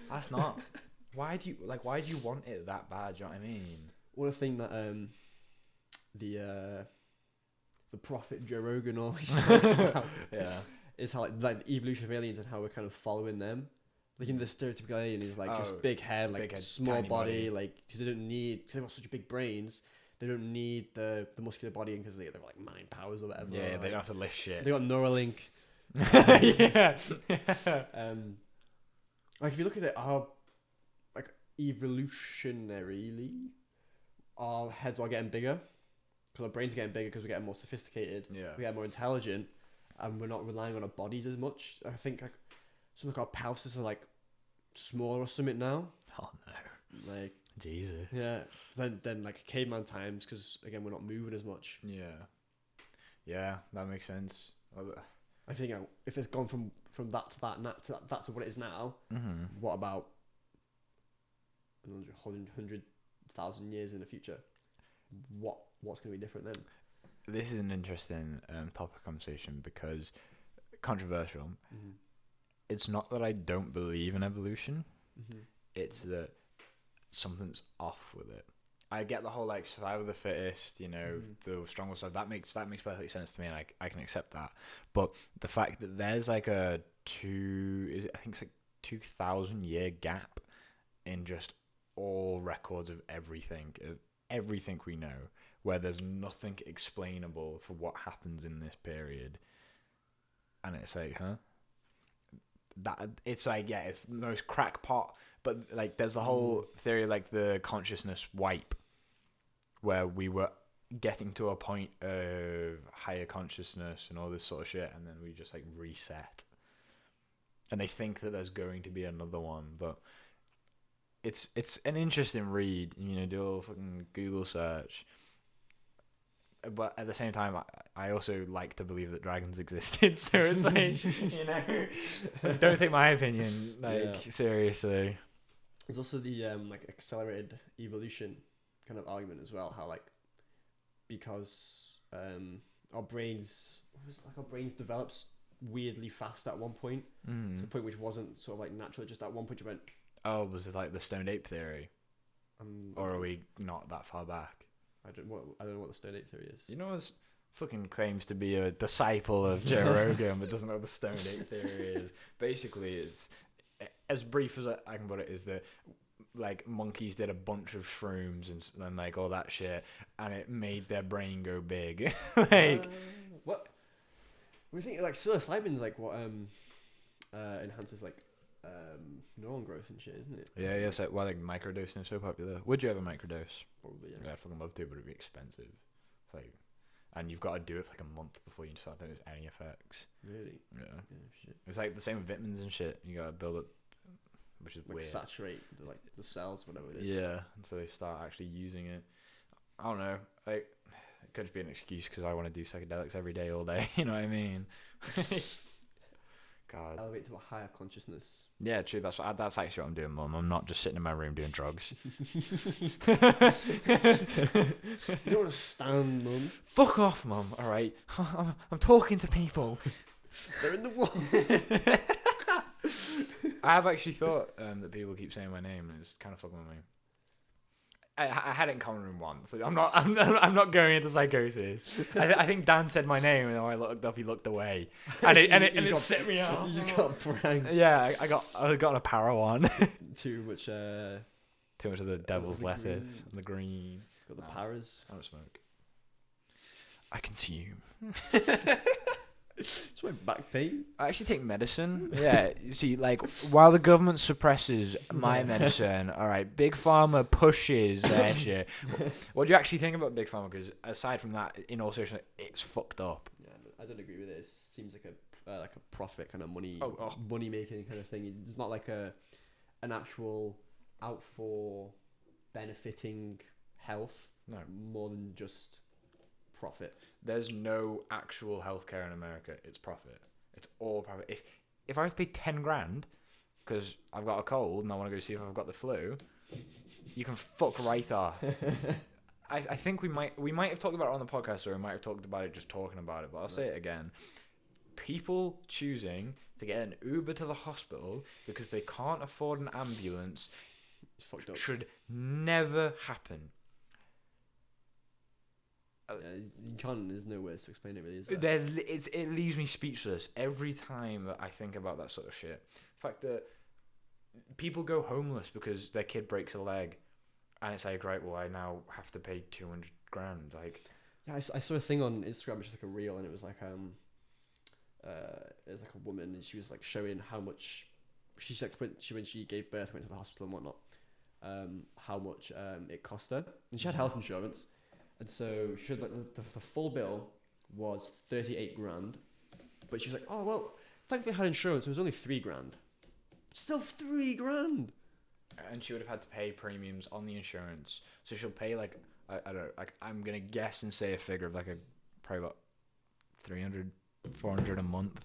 that's not. Why do you want it that bad? Do you know what I mean? One thing that the prophet Joe Rogan always talks about is how like the evolution of aliens and how we're kind of following them. Like in the stereotypical alien is like just big head, like big head, small body, like because they've got such big brains. They don't need the muscular body because they're like mind powers or whatever. Yeah, they don't have to lift shit. They got Neuralink. Yeah. Like if you look at it, our like evolutionarily, our heads are getting bigger because our brains are getting bigger because we're getting more sophisticated. Yeah, we get more intelligent, and we're not relying on our bodies as much. I think like some of our pelvises are like smaller or something now. Oh no! Like Jesus. Yeah. Then like caveman times because again we're not moving as much. Yeah. Yeah, that makes sense. I think if it's gone from that to that, and that to what it is now, what about 100,000 years in the future? What's going to be different then? This is an interesting topic of conversation because controversial. It's not that I don't believe in evolution. It's that something's off with it. I get the whole like survival of the fittest, the strongest stuff. That makes perfect sense to me, and I can accept that. But the fact that there's like I think it's like 2,000 year gap in just all records of everything we know, where there's nothing explainable for what happens in this period, and it's like, that it's like it's the most crackpot. But like, there's the whole theory like the consciousness wipe, where we were getting to a point of higher consciousness and all this sort of shit, and then we just like reset. And they think that there's going to be another one, but it's an interesting read. You know, do a little fucking Google search. But at the same time, I also like to believe that dragons existed. So it's like, you know, don't take my opinion seriously. There's also the like accelerated evolution kind of argument as well. How like because our brains develops weirdly fast at one point, to the point which wasn't sort of like natural. Just at one point you went, oh, was it like the stoned ape theory, or are we not that far back? I don't know what the stoned ape theory is. You know, as fucking claims to be a disciple of Joe Rogan, but doesn't know what the stoned ape theory is. Basically, it's as brief as I can put it. Is that like monkeys did a bunch of shrooms and like all that shit, and it made their brain go big. Like what? We think like psilocybin's like what enhances like neuron growth and shit, isn't it? Yeah. So why like microdosing is so popular? Would you ever microdose? Probably. Yeah, I'd fucking love to, but it'd be expensive. It's like, and you've got to do it for like a month before you start notice any effects. Really? Yeah. Shit. It's like the same with vitamins and shit. You gotta build up, which is like weird. Saturate the cells, whatever. Yeah, and so they start actually using it. I don't know. Like, it could just be an excuse because I want to do psychedelics every day, all day. You know what I mean? God. Elevate to a higher consciousness. Yeah, true. That's actually what I'm doing, Mum. I'm not just sitting in my room doing drugs. You don't want to stand, Mum. Fuck off, Mum. All right, I'm talking to people. They're in the woods. I have actually thought that people keep saying my name, and it's kind of fucking with me. I had it in common room once. So I'm not going into psychosis. I think Dan said my name, and when I looked up, he looked away, and it set me off. You got pranked. Yeah, I got a para one. Too much of the devil's lettuce green. and the green. Got the paras. I don't smoke. I consume. It's my back pain. I actually take medicine. Yeah, you see, like, while the government suppresses my medicine, all right, Big Pharma pushes their shit. What do you actually think about Big Pharma? Because aside from that, in all seriousness, it's fucked up. Yeah, I don't agree with it. It seems like a profit kind of money making kind of thing. It's not like an actual out for benefiting health. No, more than just profit. There's no actual healthcare in America. It's profit. It's all profit. If I was to pay 10 grand because I've got a cold and I want to go see if I've got the flu, you can fuck right off. I think we might have talked about it on the podcast, or we might have talked about it just talking about it, but I'll say it again. People choosing to get an Uber to the hospital because they can't afford an ambulance should never happen. You can't. There's no words to explain it. Really, is there? It leaves me speechless every time that I think about that sort of shit. The fact that people go homeless because their kid breaks a leg, and it's like, right, well, I now have to pay 200 grand. Like, yeah, I saw a thing on Instagram, which is like a reel, and it was like it was like a woman, and she was like showing how much she's like when she gave birth, went to the hospital and whatnot, how much it cost her, and she had health insurance. And so she showed like the full bill was 38 grand, but she was like, oh well, thankfully I had insurance. It was only 3 grand. Still 3 grand. And she would have had to pay premiums on the insurance, so she'll pay like I don't know, like I'm gonna guess and say a figure of like probably about 300, 400 a month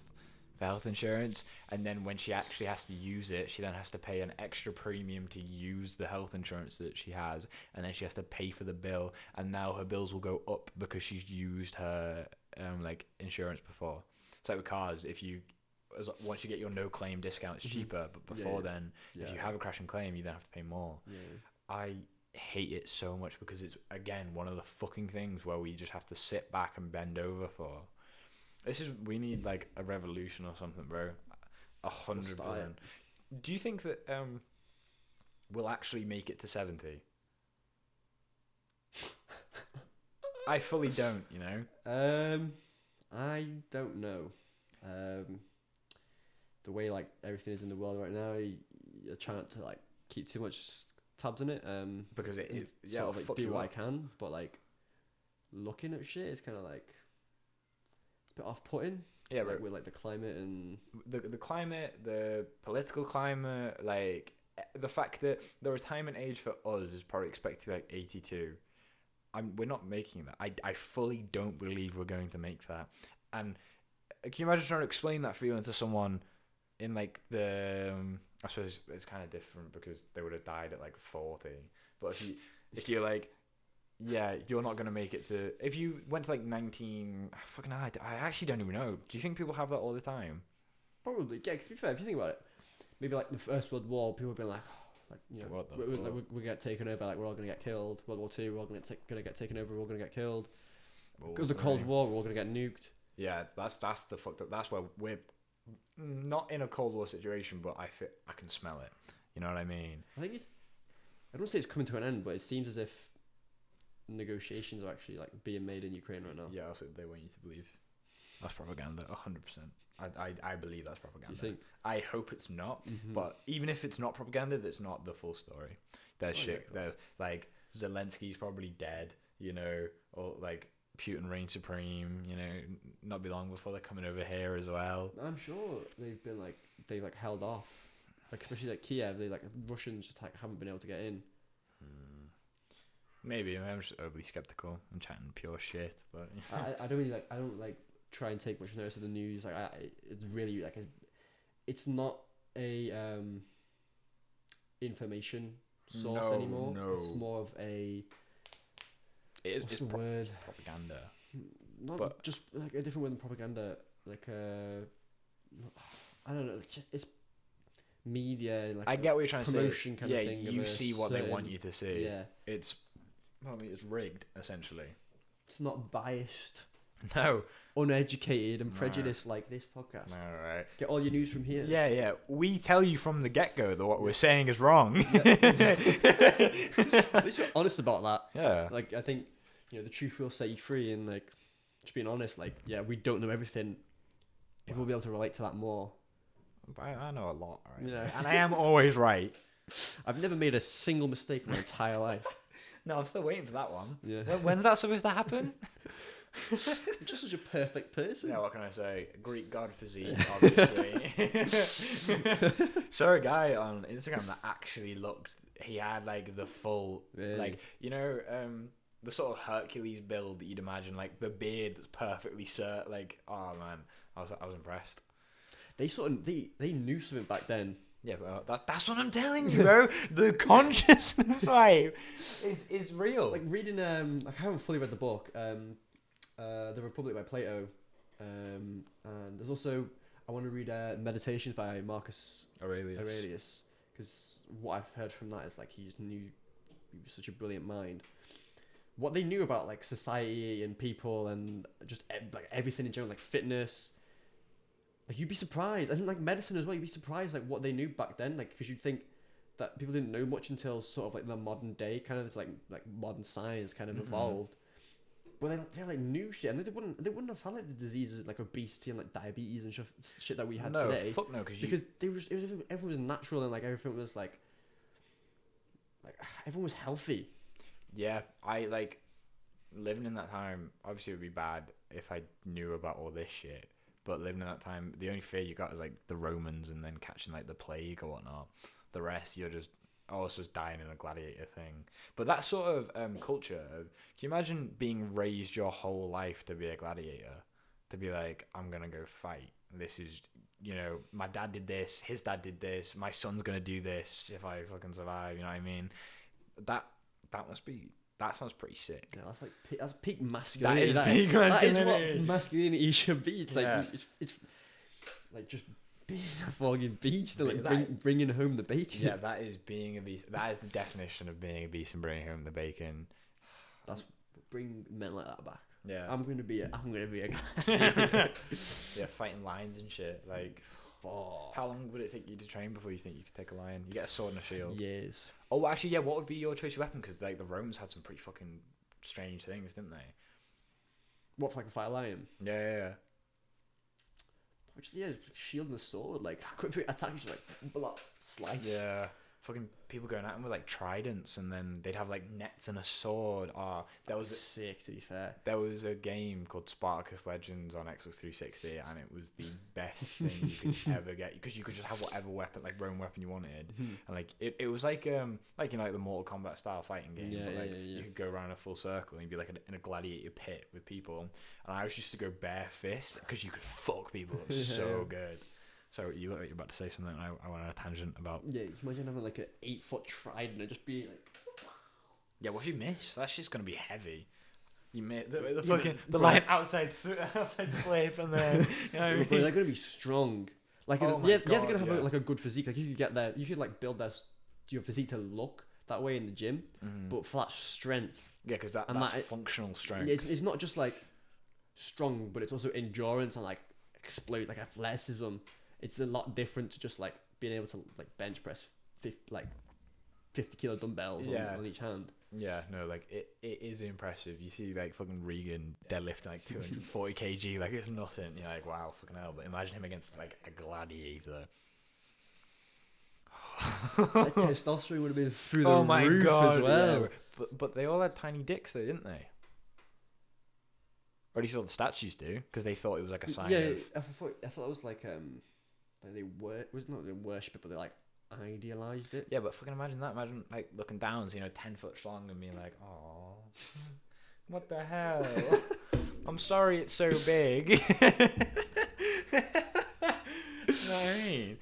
for health insurance, and then when she actually has to use it, she then has to pay an extra premium to use the health insurance that she has, and then she has to pay for the bill, and now her bills will go up because she's used her like insurance before. It's like with cars, once you get your no claim discount, it's cheaper, but before then, if you have a crash and claim, you then have to pay more. I hate it so much because it's again one of the fucking things where we just have to sit back and bend over for. We need like a revolution or something, bro. 100%. Do you think that we'll actually make it to 70? I fully don't, you know. I don't know. The way like everything is in the world right now, you're trying not to like keep too much tabs on it. Because it sort of like do what I can, but like looking at shit is kind of like a bit off-putting. Yeah, like but with like the climate and the climate, the political climate, like the fact that the retirement age for us is probably expected to be like 82. We're not making that. I fully don't believe we're going to make that. And can you imagine trying to explain that feeling to someone in like the I suppose it's kind of different because they would have died at like 40. But if you're like, yeah, you're not gonna make it to. If you went to like 19, fucking I actually don't even know. Do you think people have that all the time? probably, yeah, 'cause to be fair, if you think about it, maybe like the First World War, people have been like, like, you know, What the fuck? we get taken over, like we're all gonna get killed. World War Two, we're all gonna get taken over, we're all gonna get killed. Because the Cold War, we're all gonna get nuked. Yeah, that's the fucked up. That's where we're not in a Cold War situation, but I can smell it. You know what I mean? I think I don't say it's coming to an end, but it seems as if negotiations are actually like being made in Ukraine right now. Yeah, that's what they want you to believe. That's propaganda, 100%. I believe that's propaganda. Do you think? I hope it's not, Mm-hmm. but even if it's not propaganda, that's not the full story. There's shit. Yeah, There's like Zelensky's probably dead, you know, or like Putin reigns supreme, you know, not be long before they're coming over here as well. I'm sure they've held off, like especially like Kiev. Russians just like haven't been able to get in. Maybe I'm just overly skeptical. I'm chatting pure shit, but I don't try and take much notice of the news. Like it's really like it's not a information source No, anymore. no. It's more of a it's the word? propaganda. Not But- just like a different word than propaganda. Like I don't know. It's media. Like I get what you're trying to say. promotion kind Yeah, of thing. you see what they want certain- you to see. Yeah, It's, well, I mean, it's rigged essentially. it's not biased, No, uneducated, and No. prejudiced like this podcast. all right. Get all your news from here. Yeah. We tell you from the get go that what we're saying is wrong. At least we're honest about that. Yeah. Like I think the truth will set you free, and like just being honest. Like we don't know everything. People will be able to relate to that more. I know a lot, right? Yeah. And I am always right. I've never made a single mistake in my entire life. No, I'm still waiting for that one. Yeah. When's that supposed to happen? I'm just such a perfect person. Yeah, what can I say? Greek god physique, obviously. Saw a guy on Instagram that actually looked. He had like the full, Really? like the sort of Hercules build that you'd imagine, like the beard that's perfectly like. Oh man, I was impressed. They knew something back then. Yeah, well, that's what I'm telling you, bro. The consciousness wave is real. Like reading I haven't fully read the book, The Republic by Plato, and there's also I want to read Meditations by Marcus Aurelius, because what I've heard from that is like he was such a brilliant mind. What they knew about like society and people and just like everything in general, like fitness. Like you'd be surprised. I think like medicine as well. You'd be surprised like what they knew back then. Like because you'd think that people didn't know much until sort of like the modern day kind of it's like modern science kind of evolved. But they like knew shit, and they wouldn't have had like the diseases like obesity and like diabetes and shit that we had today. Fuck no, Because everything was natural and like everything was like everyone was healthy. Yeah, I like living in that time. Obviously, it would be bad if I knew about all this shit. But living in that time, the only fear you got is like the Romans and then catching like the plague or whatnot. The rest, you're just dying in a gladiator thing. But that sort of culture, can you imagine being raised your whole life to be a gladiator? To be like, I'm gonna go fight. This is, my dad did this, his dad did this, my son's gonna do this if I fucking survive. You know what I mean? That sounds pretty sick. Yeah, that's peak masculinity. That is peak masculinity. That is what masculinity should be. It's like Yeah. it's like just being a fucking beast and like That- bringing home the bacon. Yeah, that is being a beast. That is the definition of being a beast and bringing home the bacon. Bring men like that back. Yeah. I'm gonna be a Yeah, fighting lions and shit. Like, how long would it take you to train before you think you could take a lion? You get a sword and a shield. years. Oh, actually, yeah. What would be your choice of weapon? Because like the Romans had some pretty fucking strange things, didn't they? What, for like a fight a lion? Yeah. Which shield and a sword, like quick attack, just like block, slice. Yeah. fucking people going at them with like tridents, and then they'd have like nets and a sword. There was sick. To be fair, there was a game called Spartacus Legends on Xbox 360, and it was the best thing you could ever get, because you could just have whatever weapon, like Roman weapon you wanted, and like it was like like the Mortal Kombat style fighting game, but like you could go around a full circle and you'd be like in a gladiator pit with people, and I used to go bare fist because you could fuck people up so good. So you look like you're about to say something. I went on a tangent about. Yeah, you imagine having like an 8-foot trident and just be like. Yeah, what if you miss? That shit's gonna be heavy. You made the fucking line outside slip, and then you know what I mean? But they're gonna be strong. Like Oh they're God, gonna have like a good physique. Like you could get there. You could like build your physique to look that way in the gym, but for that strength. Yeah, because that's functional strength. It's not just like strong, but it's also endurance and like explode, like athleticism. It's a lot different to just like being able to like bench press 50 kilo dumbbells on each hand. Yeah, no, like it is impressive. You see like fucking Regan deadlifting like 240 kg, like it's nothing. You're like, wow, fucking hell. But imagine him against like a gladiator. That testosterone would have been through the oh my roof God, as well. Yeah. But they all had tiny dicks though, didn't they? Or at least all the statues do, because they thought it was like a sign of. I thought it was like they worship it, but they like idealized it. Yeah, but fucking imagine that. Imagine like looking down, so, 10 foot long, and being like, oh, what the hell? I'm sorry it's so big. You know what I mean?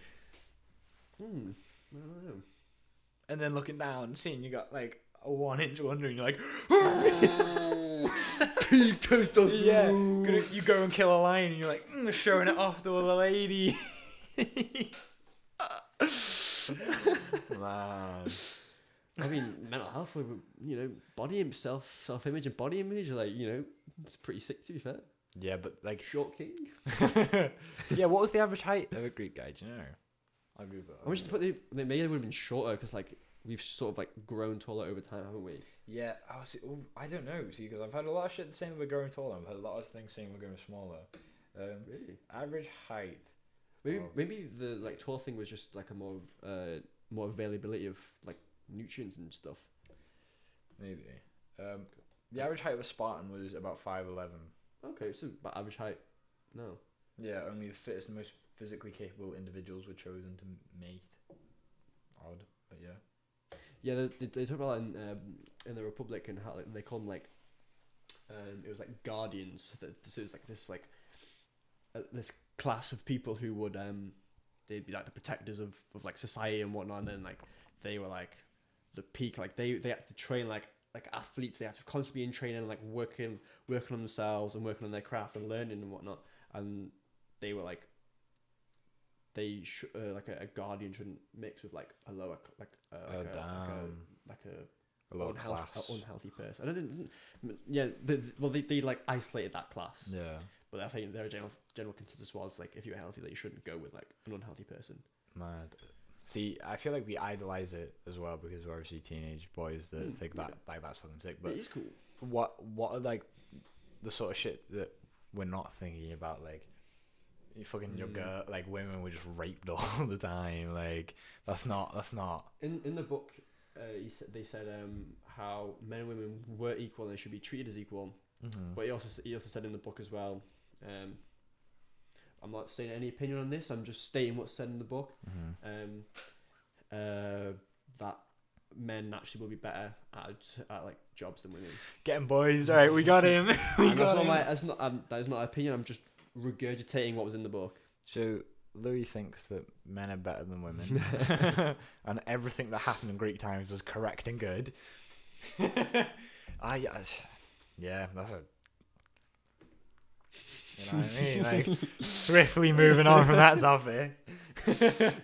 I don't know. And then looking down, seeing you got like a 1 inch wonder, and you're like, peak testosterone. Yeah, you go and kill a lion, and you're like showing it off to all the ladies. Man. I mean, mental health, body self-image and body image, like, it's pretty sick, to be fair. Yeah, but like short king. Yeah, what was the average height of a Greek guy? Do you know? I'll Google it. I wish they maybe would have been shorter, because like we've sort of like grown taller over time, haven't we? Yeah, I don't know. See, because I've had a lot of shit saying we're growing taller. I've had a lot of things saying we're growing smaller. Really? Average height. Maybe the like tall thing was just like a more availability of like nutrients and stuff. Maybe. The average height of a Spartan was about 5'11". Okay, so about average height. No. Yeah, only the fittest and most physically capable individuals were chosen to mate. Odd, but yeah. Yeah, they talk about that in the Republic, and how like, they call them like it was like guardians. So it was like this class of people who would they'd be like the protectors of like society and whatnot, and then like they were like the peak, like they had to train like athletes. They had to constantly be in training, like working on themselves and working on their craft and learning and whatnot, and they were like like a guardian shouldn't mix with like a lower a lower class, unhealthy person. I didn't. Yeah, they like isolated that class. Yeah. But I think their general consensus was like, if you were healthy, that you shouldn't go with like an unhealthy person. Mad. See, I feel like we idolize it as well, because we're obviously teenage boys that think that like that's fucking sick. But it is cool. What are like the sort of shit that we're not thinking about? Like, you fucking your girl, like women were just raped all the time. Like that's not. In the book, they said how men and women were equal and they should be treated as equal. Mm-hmm. But he also said in the book as well. I'm not saying any opinion on this. I'm just stating what's said in the book. Mm-hmm. That men naturally will be better at like jobs than women. Get him, boys! All right, we got him. That is not opinion. I'm just regurgitating what was in the book. So Louis thinks that men are better than women, and everything that happened in Greek times was correct and good. Yeah, that's a. You know what I mean? Like, swiftly moving on from that topic.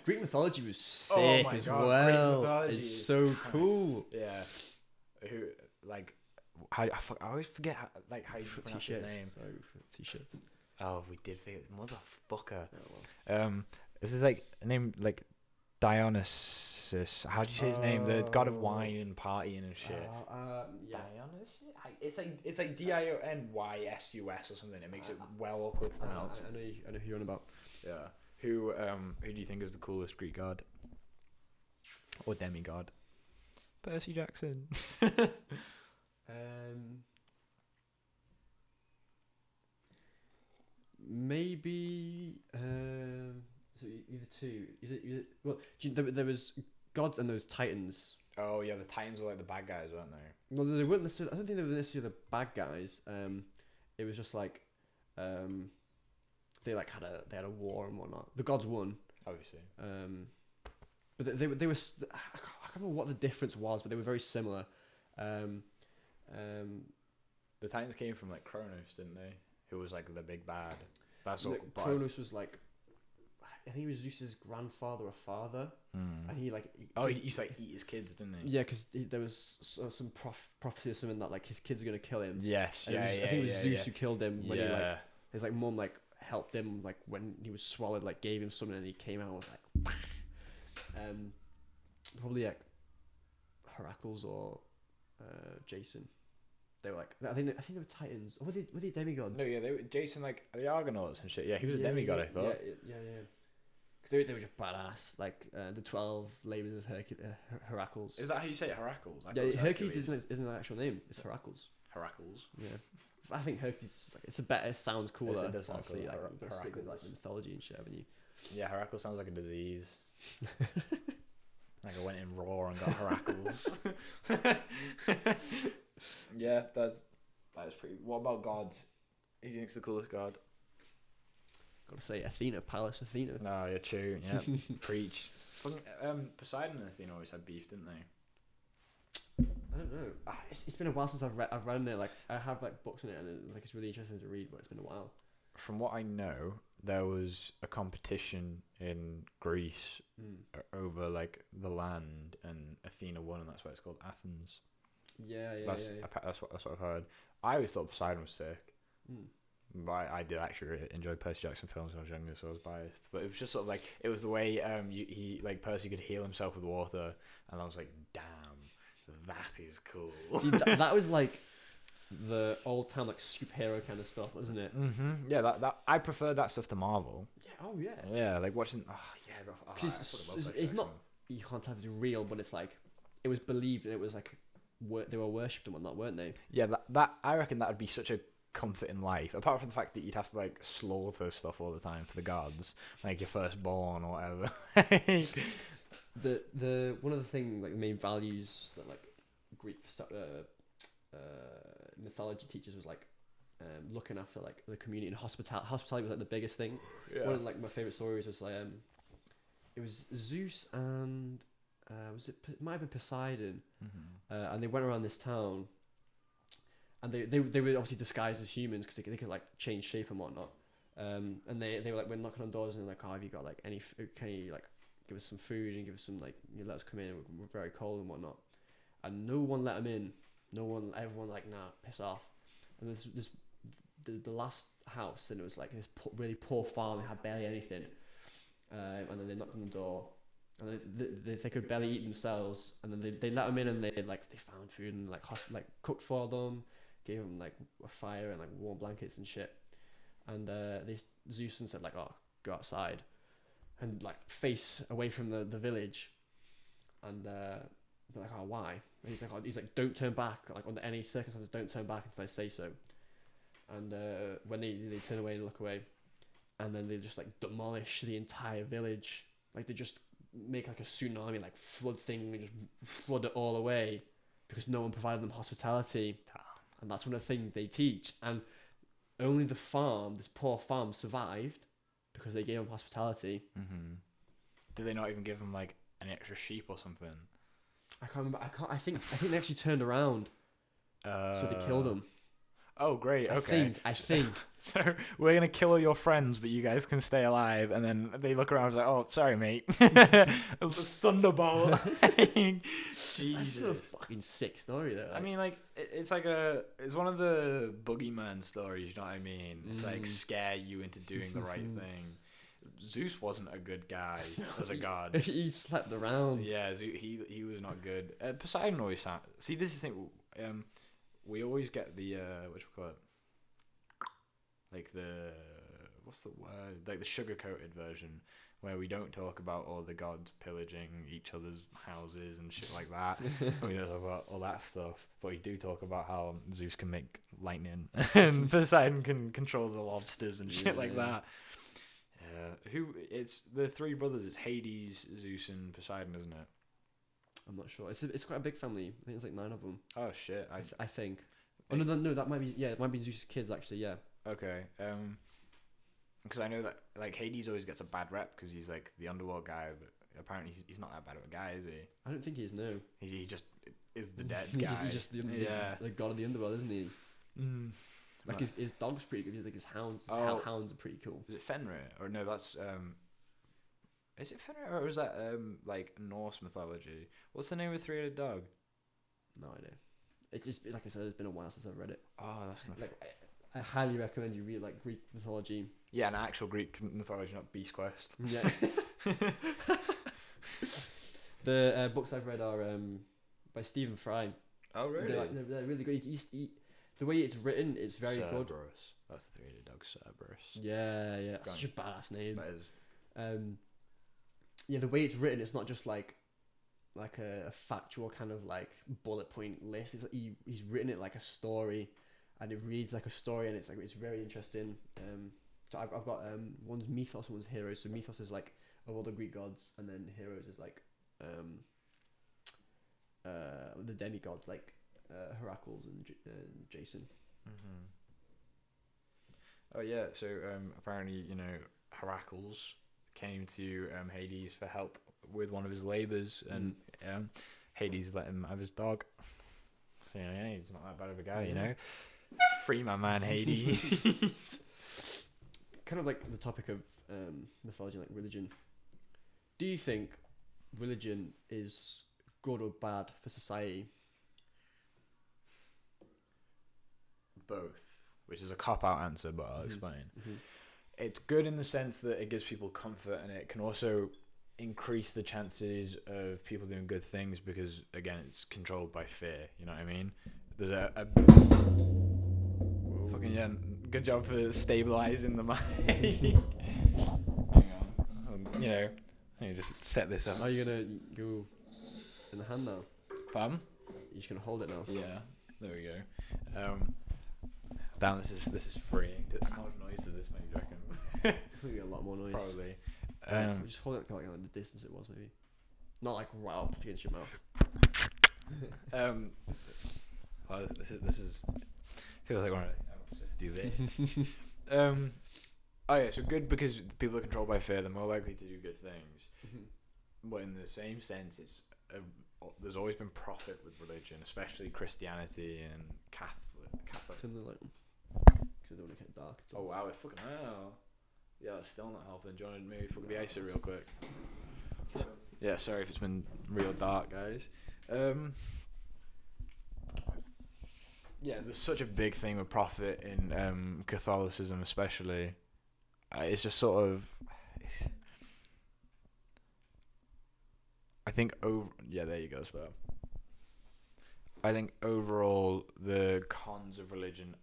Greek mythology was sick as well. It's so cool. Yeah. Who, like, I always forget how you pronounce his name. Sorry for t-shirts. Oh, we did forget. Motherfucker. Oh, well. Is his like name like Dionysus? How do you say his name? The god of wine and partying and shit. Yeah. Dionysus? It's like Dionysus or something. It makes it well awkward to pronounce. I know who you're on about. Yeah. Who do you think is the coolest Greek god? Or demigod. Percy Jackson. Maybe so either two. Is it well? There was gods and there was titans. Oh yeah, the Titans were like the bad guys, weren't they? Well, they weren't necessarily. I don't think they were necessarily the bad guys. It was just like, they like had a war and whatnot. The gods won. Obviously. But they were. I can't remember what the difference was, but they were very similar. The Titans came from like Kronos, didn't they? Who was like the big bad. That's what. Kronos was like. I think he was Zeus's grandfather or father, and he like. He used to like eat his kids, didn't he? Yeah, because there was some prophecy or something that like his kids are gonna kill him. Yes, And yeah, I think it was Zeus who killed him when he like his like mum like helped him like when he was swallowed, like gave him something and he came out with like probably like Heracles or Jason. They were like I think they were titans. Or were they demigods? No, yeah, they were Jason like the Argonauts and shit. Yeah, he was a demigod. I thought. Yeah. Because they were just badass, like the 12 labors of Heracles. Is that how you say it, Heracles? Hercules isn't an actual name. It's Heracles. Heracles. Yeah, I think Hercules. It's a better. It sounds cooler. It does sound cooler. Like, you gotta stick with like mythology and shit, haven't you? Yeah, Heracles sounds like a disease. Like I went in raw and got Heracles. Yeah, that's pretty. What about gods? Who do you think's the coolest god? Gotta say Athena, Pallas Athena. No, you're true. Yeah, preach. Poseidon and Athena always had beef, didn't they? I don't know. It's been a while since I've read it. Like I have like books in it, and it's really interesting to read, but it's been a while. From what I know, there was a competition in Greece over like the land, and Athena won, and that's why it's called Athens. Yeah. That's what I've heard. I always thought Poseidon was sick. But I did actually really enjoy Percy Jackson films when I was younger, so I was biased. But it was just sort of like it was the way he like Percy could heal himself with water, and I was like, damn, that is cool. See, that was like the old time like superhero kind of stuff, wasn't it? Yeah, that I prefer that stuff to Marvel. Yeah. Oh yeah. Yeah, like watching. It's not, you can't tell if it's real, but it's like it was believed and it was like they were worshipped and whatnot, weren't they? Yeah, that I reckon that would be such a comfort in life, apart from the fact that you'd have to like slaughter stuff all the time for the gods, like your firstborn or whatever. the one of the thing like the main values that like Greek mythology teachers was like looking after like the community and hospitality. Hospitality was like the biggest thing. One of like my favorite stories was like it was Zeus and it might have been Poseidon, and they went around this town. And they were obviously disguised as humans because they could like change shape and whatnot. And they were like, we're knocking on doors and they're like, oh, have you got like any? Can you like give us some food and give us some like let us come in? We're very cold and whatnot. And no one let them in. Everyone like nah, piss off. And the last house, and it was like this really poor farm. They had barely anything. And then they knocked on the door, and they could barely eat themselves. And then they let them in, and they found food and like cooked for them. Gave them like a fire and like warm blankets and shit, and Zeus said like, oh, go outside, and like face away from the village, and they're like, oh, why? And he's like, don't turn back, like under any circumstances, don't turn back until I say so. And when they turn away and look away, and then they just like demolish the entire village, like they just make like a tsunami like flood thing and just flood it all away because no one provided them hospitality. And that's one of the things they teach. And only this poor farm, survived because they gave them hospitality. Did they not even give them like an extra sheep or something? I can't remember. I think they actually turned around. So they killed them. Oh, great. Okay. I think. So we're going to kill all your friends, but you guys can stay alive. And then they look around and like, oh, sorry, mate. Thunderbolt. Jesus. That's a fucking sick story, though. I mean, like, it's one of the boogeyman stories, you know what I mean? It's like scare you into doing the right thing. Zeus wasn't a good guy as a god. He slept around. Yeah, he was not good. Poseidon always sat. See, this is the thing. We always get the what you call it, like the what's the word, like the sugar coated version, where we don't talk about all the gods pillaging each other's houses and shit like that. We don't talk about all that stuff, but we do talk about how Zeus can make lightning and Poseidon can control the lobsters and shit like that. It's the three brothers. It's Hades, Zeus, and Poseidon, isn't it? I'm not sure. It's quite a big family. I think it's like 9 of them. Oh shit! I think. Oh no, that might be it might be Zeus's kids actually. Yeah. Okay. Because I know that like Hades always gets a bad rep because he's like the underworld guy, but apparently he's not that bad of a guy, is he? I don't think he is. No. He just is the dead guy. he's just the god of the underworld, isn't he? Like his dog's pretty good. He's like his hounds. His hounds are pretty cool. Is it Fenrir or no? That's Is it Fenrir or is that like Norse mythology? What's the name of the three-headed dog? No idea. It's just like I said. It's been a while since I've read it. Oh, that's gonna. I highly recommend you read like Greek mythology. Yeah, an actual Greek mythology, not Beast Quest. Yeah. The books I've read are by Stephen Fry. Oh really? They're really good. The way it's written is very good. That's the three-headed dog, Cerberus. Yeah. Such a badass name. That is. Yeah, the way it's written, it's not just like a factual kind of like bullet point list. It's like he's written it like a story, and it reads like a story, and it's very interesting. So I've got one's mythos, one's heroes. So mythos is like of all the Greek gods, and then heroes is like the demigods like Heracles and Jason. Mm-hmm. Oh yeah, so apparently Heracles came to Hades for help with one of his labours, and Hades let him have his dog. So he's not that bad of a guy, Free my man Hades. Kind of like the topic of mythology, like religion. Do you think religion is good or bad for society? Both, which is a cop-out answer, but I'll explain. It's good in the sense that it gives people comfort, and it can also increase the chances of people doing good things because, again, it's controlled by fear. You know what I mean? There's a fucking good job for stabilizing the mic. Hang on, let me just set this up. Are you gonna go in the hand now? Pardon? You're just gonna hold it now. Yeah, there we go. Damn, this is freeing. How much noise does this make, do you reckon? Maybe a lot more noise. Probably. Just hold it like the distance it was, maybe. Not like right up against your mouth. This is feels like I'm supposed to do this. Oh yeah, so good because people are controlled by fear. They're more likely to do good things. But in the same sense, there's always been profit with religion, especially Christianity and Catholic. Because I don't want to get dark. Oh wow, it fucking hell. Yeah, it's still not helping. Do you want to maybe fuck the ice real quick? Yeah, sorry if it's been real dark, guys. Yeah, there's such a big thing with profit in Catholicism, especially. It's just sort of. I think there you go, Spur. I think overall the cons of religion.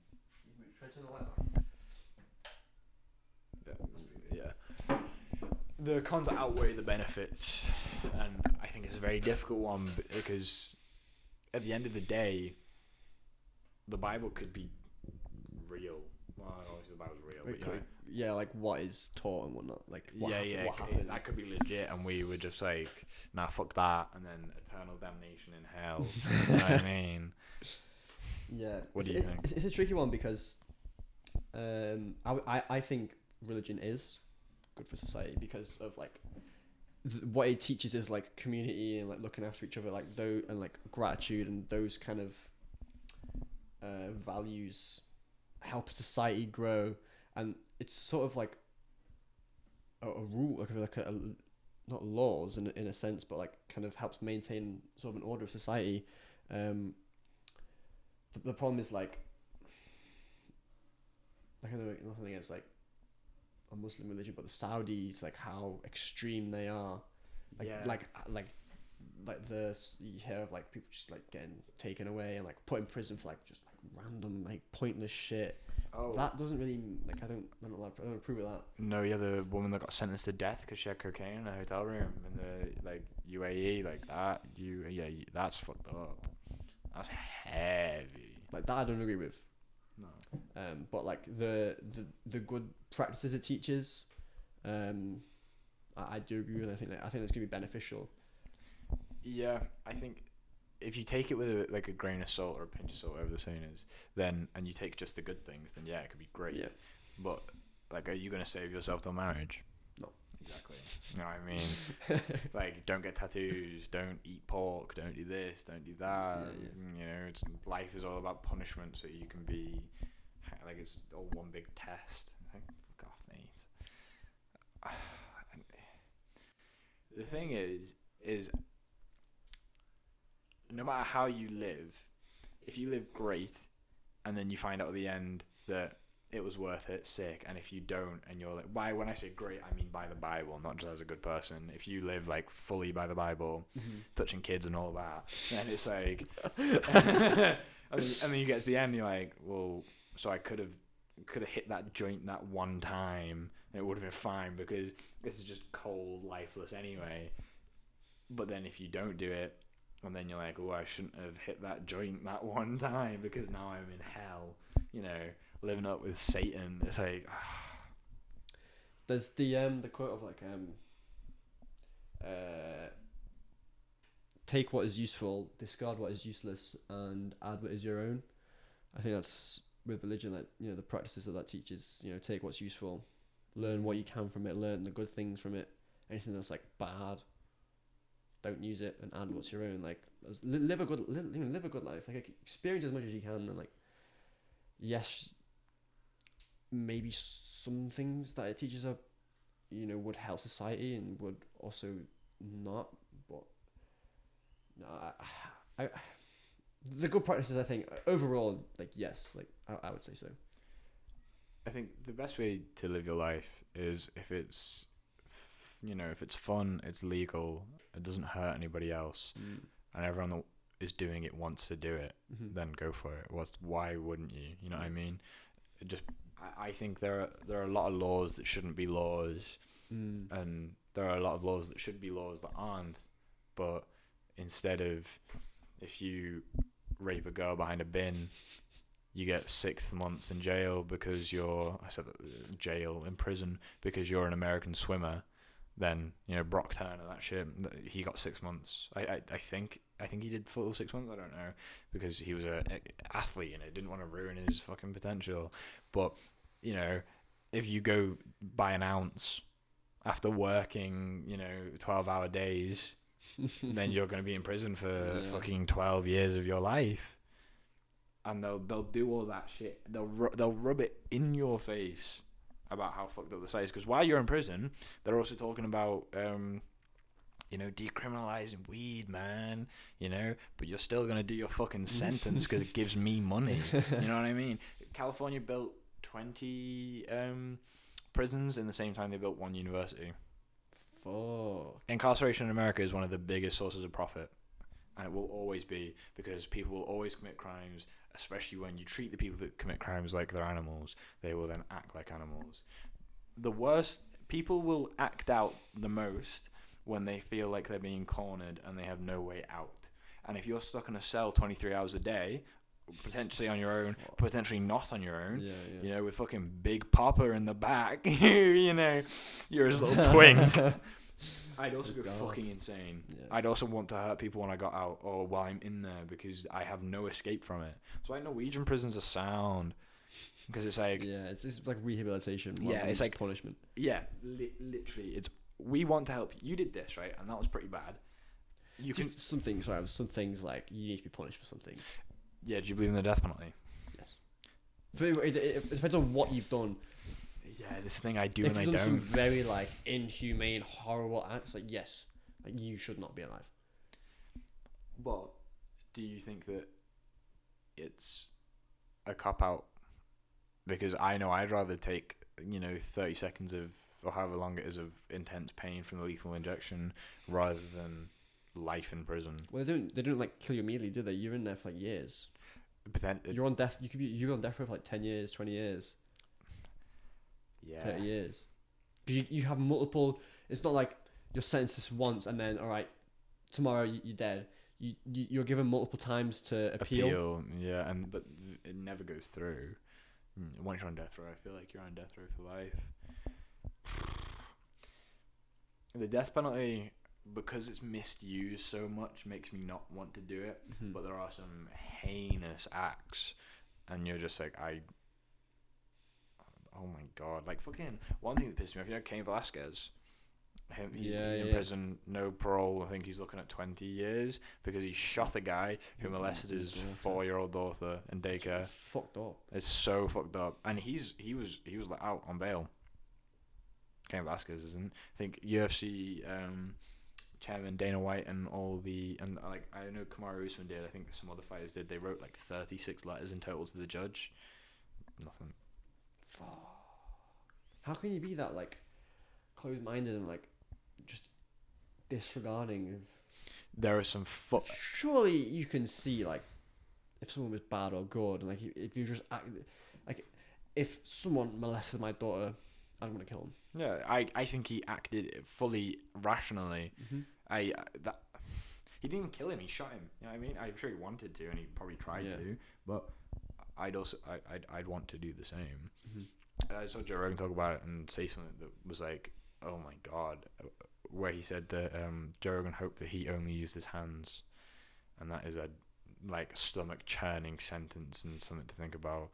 Yeah. The cons outweigh the benefits, and I think it's a very difficult one because at the end of the day, the Bible could be real. Well, obviously the Bible's real, but yeah, like what is taught and whatnot. Like what happened. That could be legit, and we were just like, nah, fuck that, and then eternal damnation in hell. You know what I mean? Yeah. What do you think? It's a tricky one because I think religion is good for society because of like what it teaches is like community and like looking after each other, like and like gratitude and those kind of values help society grow, and it's sort of like a rule, like a not laws in a sense, but like kind of helps maintain sort of an order of society. The problem is like I don't know, nothing against like a Muslim religion, but the Saudis, like how extreme they are, like you hear of like people just like getting taken away and like put in prison for like just like random like pointless shit, Oh. That doesn't really like I don't approve of that. No, yeah, the woman that got sentenced to death because she had cocaine in a hotel room in the like UAE, like that. That's fucked up. That's heavy. Like that I don't agree with. No. But like the good practices it teaches, I do agree with. I think that's gonna be beneficial. Yeah, I think if you take it with a grain of salt or a pinch of salt, whatever the saying is, then and you take just the good things, then yeah, it could be great. Yeah. But like, are you gonna save yourself till marriage? No. Exactly. You know what I mean? Like, don't get tattoos, don't eat pork, don't do this, don't do that. Yeah. You know, life is all about punishment, so you can be like it's all one big test. Fuck off, mate. The thing is no matter how you live, if you live great and then you find out at the end that it was worth it, sick, and if you don't and you're like, why, when I say great, I mean by the Bible, not just as a good person. If you live like fully by the Bible, touching kids and all that, then it's like and then you get to the end, you're like, well, so I could have hit that joint that one time and it would have been fine because this is just cold, lifeless anyway. But then if you don't do it, and then you're like, oh, I shouldn't have hit that joint that one time because now I'm in hell, you know, living up with Satan. It's like, There's the quote of like take what is useful, discard what is useless, and add what is your own. I think that's with religion, like, you know, the practices that teaches, you know, take what's useful, learn what you can from it, learn the good things from it. Anything that's like bad, don't use it, and add what's your own. Like, live a good life. Like, experience as much as you can, and like, yes, maybe some things that it teaches are, you know, would help society and would also not. But no, I the good practices, I think overall, like, yes, like I would say so. I think the best way to live your life is if it's, you know, if it's fun, it's legal, it doesn't hurt anybody else, and everyone that is doing it wants to do it, then go for it. Why wouldn't you? You know what I mean? I think there are a lot of laws that shouldn't be laws, and there are a lot of laws that should be laws that aren't. But instead of, if you rape a girl behind a bin, you get 6 months in jail because jail in prison because you're an American swimmer. Then, you know, Brock Turner, that shit, he got 6 months. I think he did full 6 months. I don't know, because he was a athlete and it didn't want to ruin his fucking potential. But, you know, if you go buy an ounce after working, you know, 12-hour days, then you're going to be in prison for fucking 12 years of your life. And they'll do all that shit. They'll rub it in your face about how fucked up the site is, because while you're in prison, they're also talking about, you know, decriminalizing weed, man, you know, but you're still going to do your fucking sentence because it gives me money. You know what I mean? California built 20 prisons in the same time they built one university. Fuck. Incarceration in America is one of the biggest sources of profit, and it will always be, because people will always commit crimes, especially when you treat the people that commit crimes like they're animals. They will then act like animals. The worst, people will act out the most when they feel like they're being cornered and they have no way out. And if you're stuck in a cell 23 hours a day, potentially on your own, potentially not on your own, you know, with fucking Big Papa in the back, you know, you're his little twink. I'd also go fucking insane. Yeah. I'd also want to hurt people when I got out or while I'm in there, because I have no escape from it. So like Norwegian prisons are sound, because it's like, it's like rehabilitation. It's like punishment. Yeah, literally, it's, we want to help you. You did this, right? And that was pretty bad. You can some things like you need to be punished for some things. Yeah, do you believe in the death penalty? Yes. It depends on what you've done. Yeah, this thing I do if and I you've done don't. Some very like inhumane, horrible acts, like, yes, like, you should not be alive. But do you think that it's a cop out? Because I know I'd rather take, you know, 30 seconds of, or however long it is, of intense pain from the lethal injection rather than life in prison. Well, they don't like kill you immediately, do they? You're in there for like years. But then You're on death. You're on death row for like 10 years, 20 years, yeah. 30 years. Because you have multiple. It's not like you're sentenced this once and then all right, tomorrow you're dead. You're given multiple times to appeal. Yeah, but it never goes through. Once you're on death row, I feel like you're on death row for life. The death penalty, because it's misused so much, makes me not want to do it. Mm-hmm. But there are some heinous acts, and you're just like, oh my god, like fucking one thing that pissed me off. You know, Cain Velasquez. He's in prison, no parole. I think he's looking at 20 years because he shot a guy who molested his 4-year-old daughter in daycare. Fucked up. It's so fucked up, and he was let out on bail. Cain Velasquez isn't. I think UFC chairman Dana White and like I know Kamaru Usman did. I think some other fighters did. They wrote like 36 letters in total to the judge. Nothing. How can you be that like closed-minded and like just disregarding? There are some Surely you can see like if someone was bad or good, and like if you just act, like if someone molested my daughter, I'm gonna kill him. Yeah, I think he acted fully rationally. Mm-hmm. He didn't even kill him. He shot him. You know what I mean? I'm sure he wanted to, and he probably tried to. But I'd want to do the same. Mm-hmm. I saw Joe Rogan talk about it and say something that was like, "Oh my god," where he said that Joe Rogan hoped that he only used his hands, and that is a like stomach churning sentence and something to think about.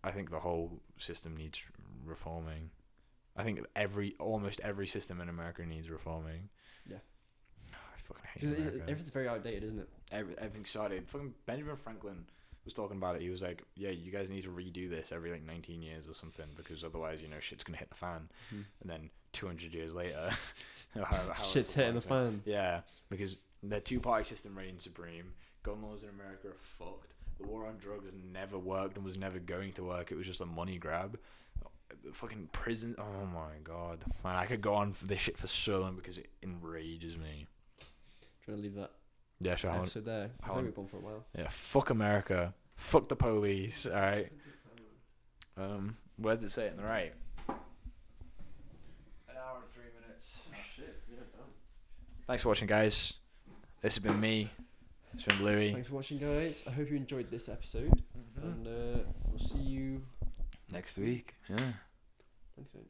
I think the whole system needs reforming. I think almost every system in America needs reforming. Yeah. I fucking hate America. Everything's very outdated, isn't it? Everything's started. Fucking Benjamin Franklin was talking about it. He was like, "Yeah, you guys need to redo this every like 19 years or something, because otherwise, shit's gonna hit the fan." Mm-hmm. And then 200 years later, shit's hitting the fan. Yeah, because the two-party system reigns supreme. Gun laws in America are fucked. The war on drugs never worked and was never going to work. It was just a money grab. The fucking prison. Oh my god, man! I could go on for this shit for so long because it enrages me. Trying to leave that. Yeah, sure. Episode there. I think we've gone for a while. Yeah, fuck America. Fuck the police. All right. Where does it say it on the right? 1 hour and 3 minutes. Oh, shit. Yeah, done. Thanks for watching, guys. This has been me. It's been Louis. Thanks for watching, guys. I hope you enjoyed this episode, and we'll see you next week. Yeah. Thanks, mate.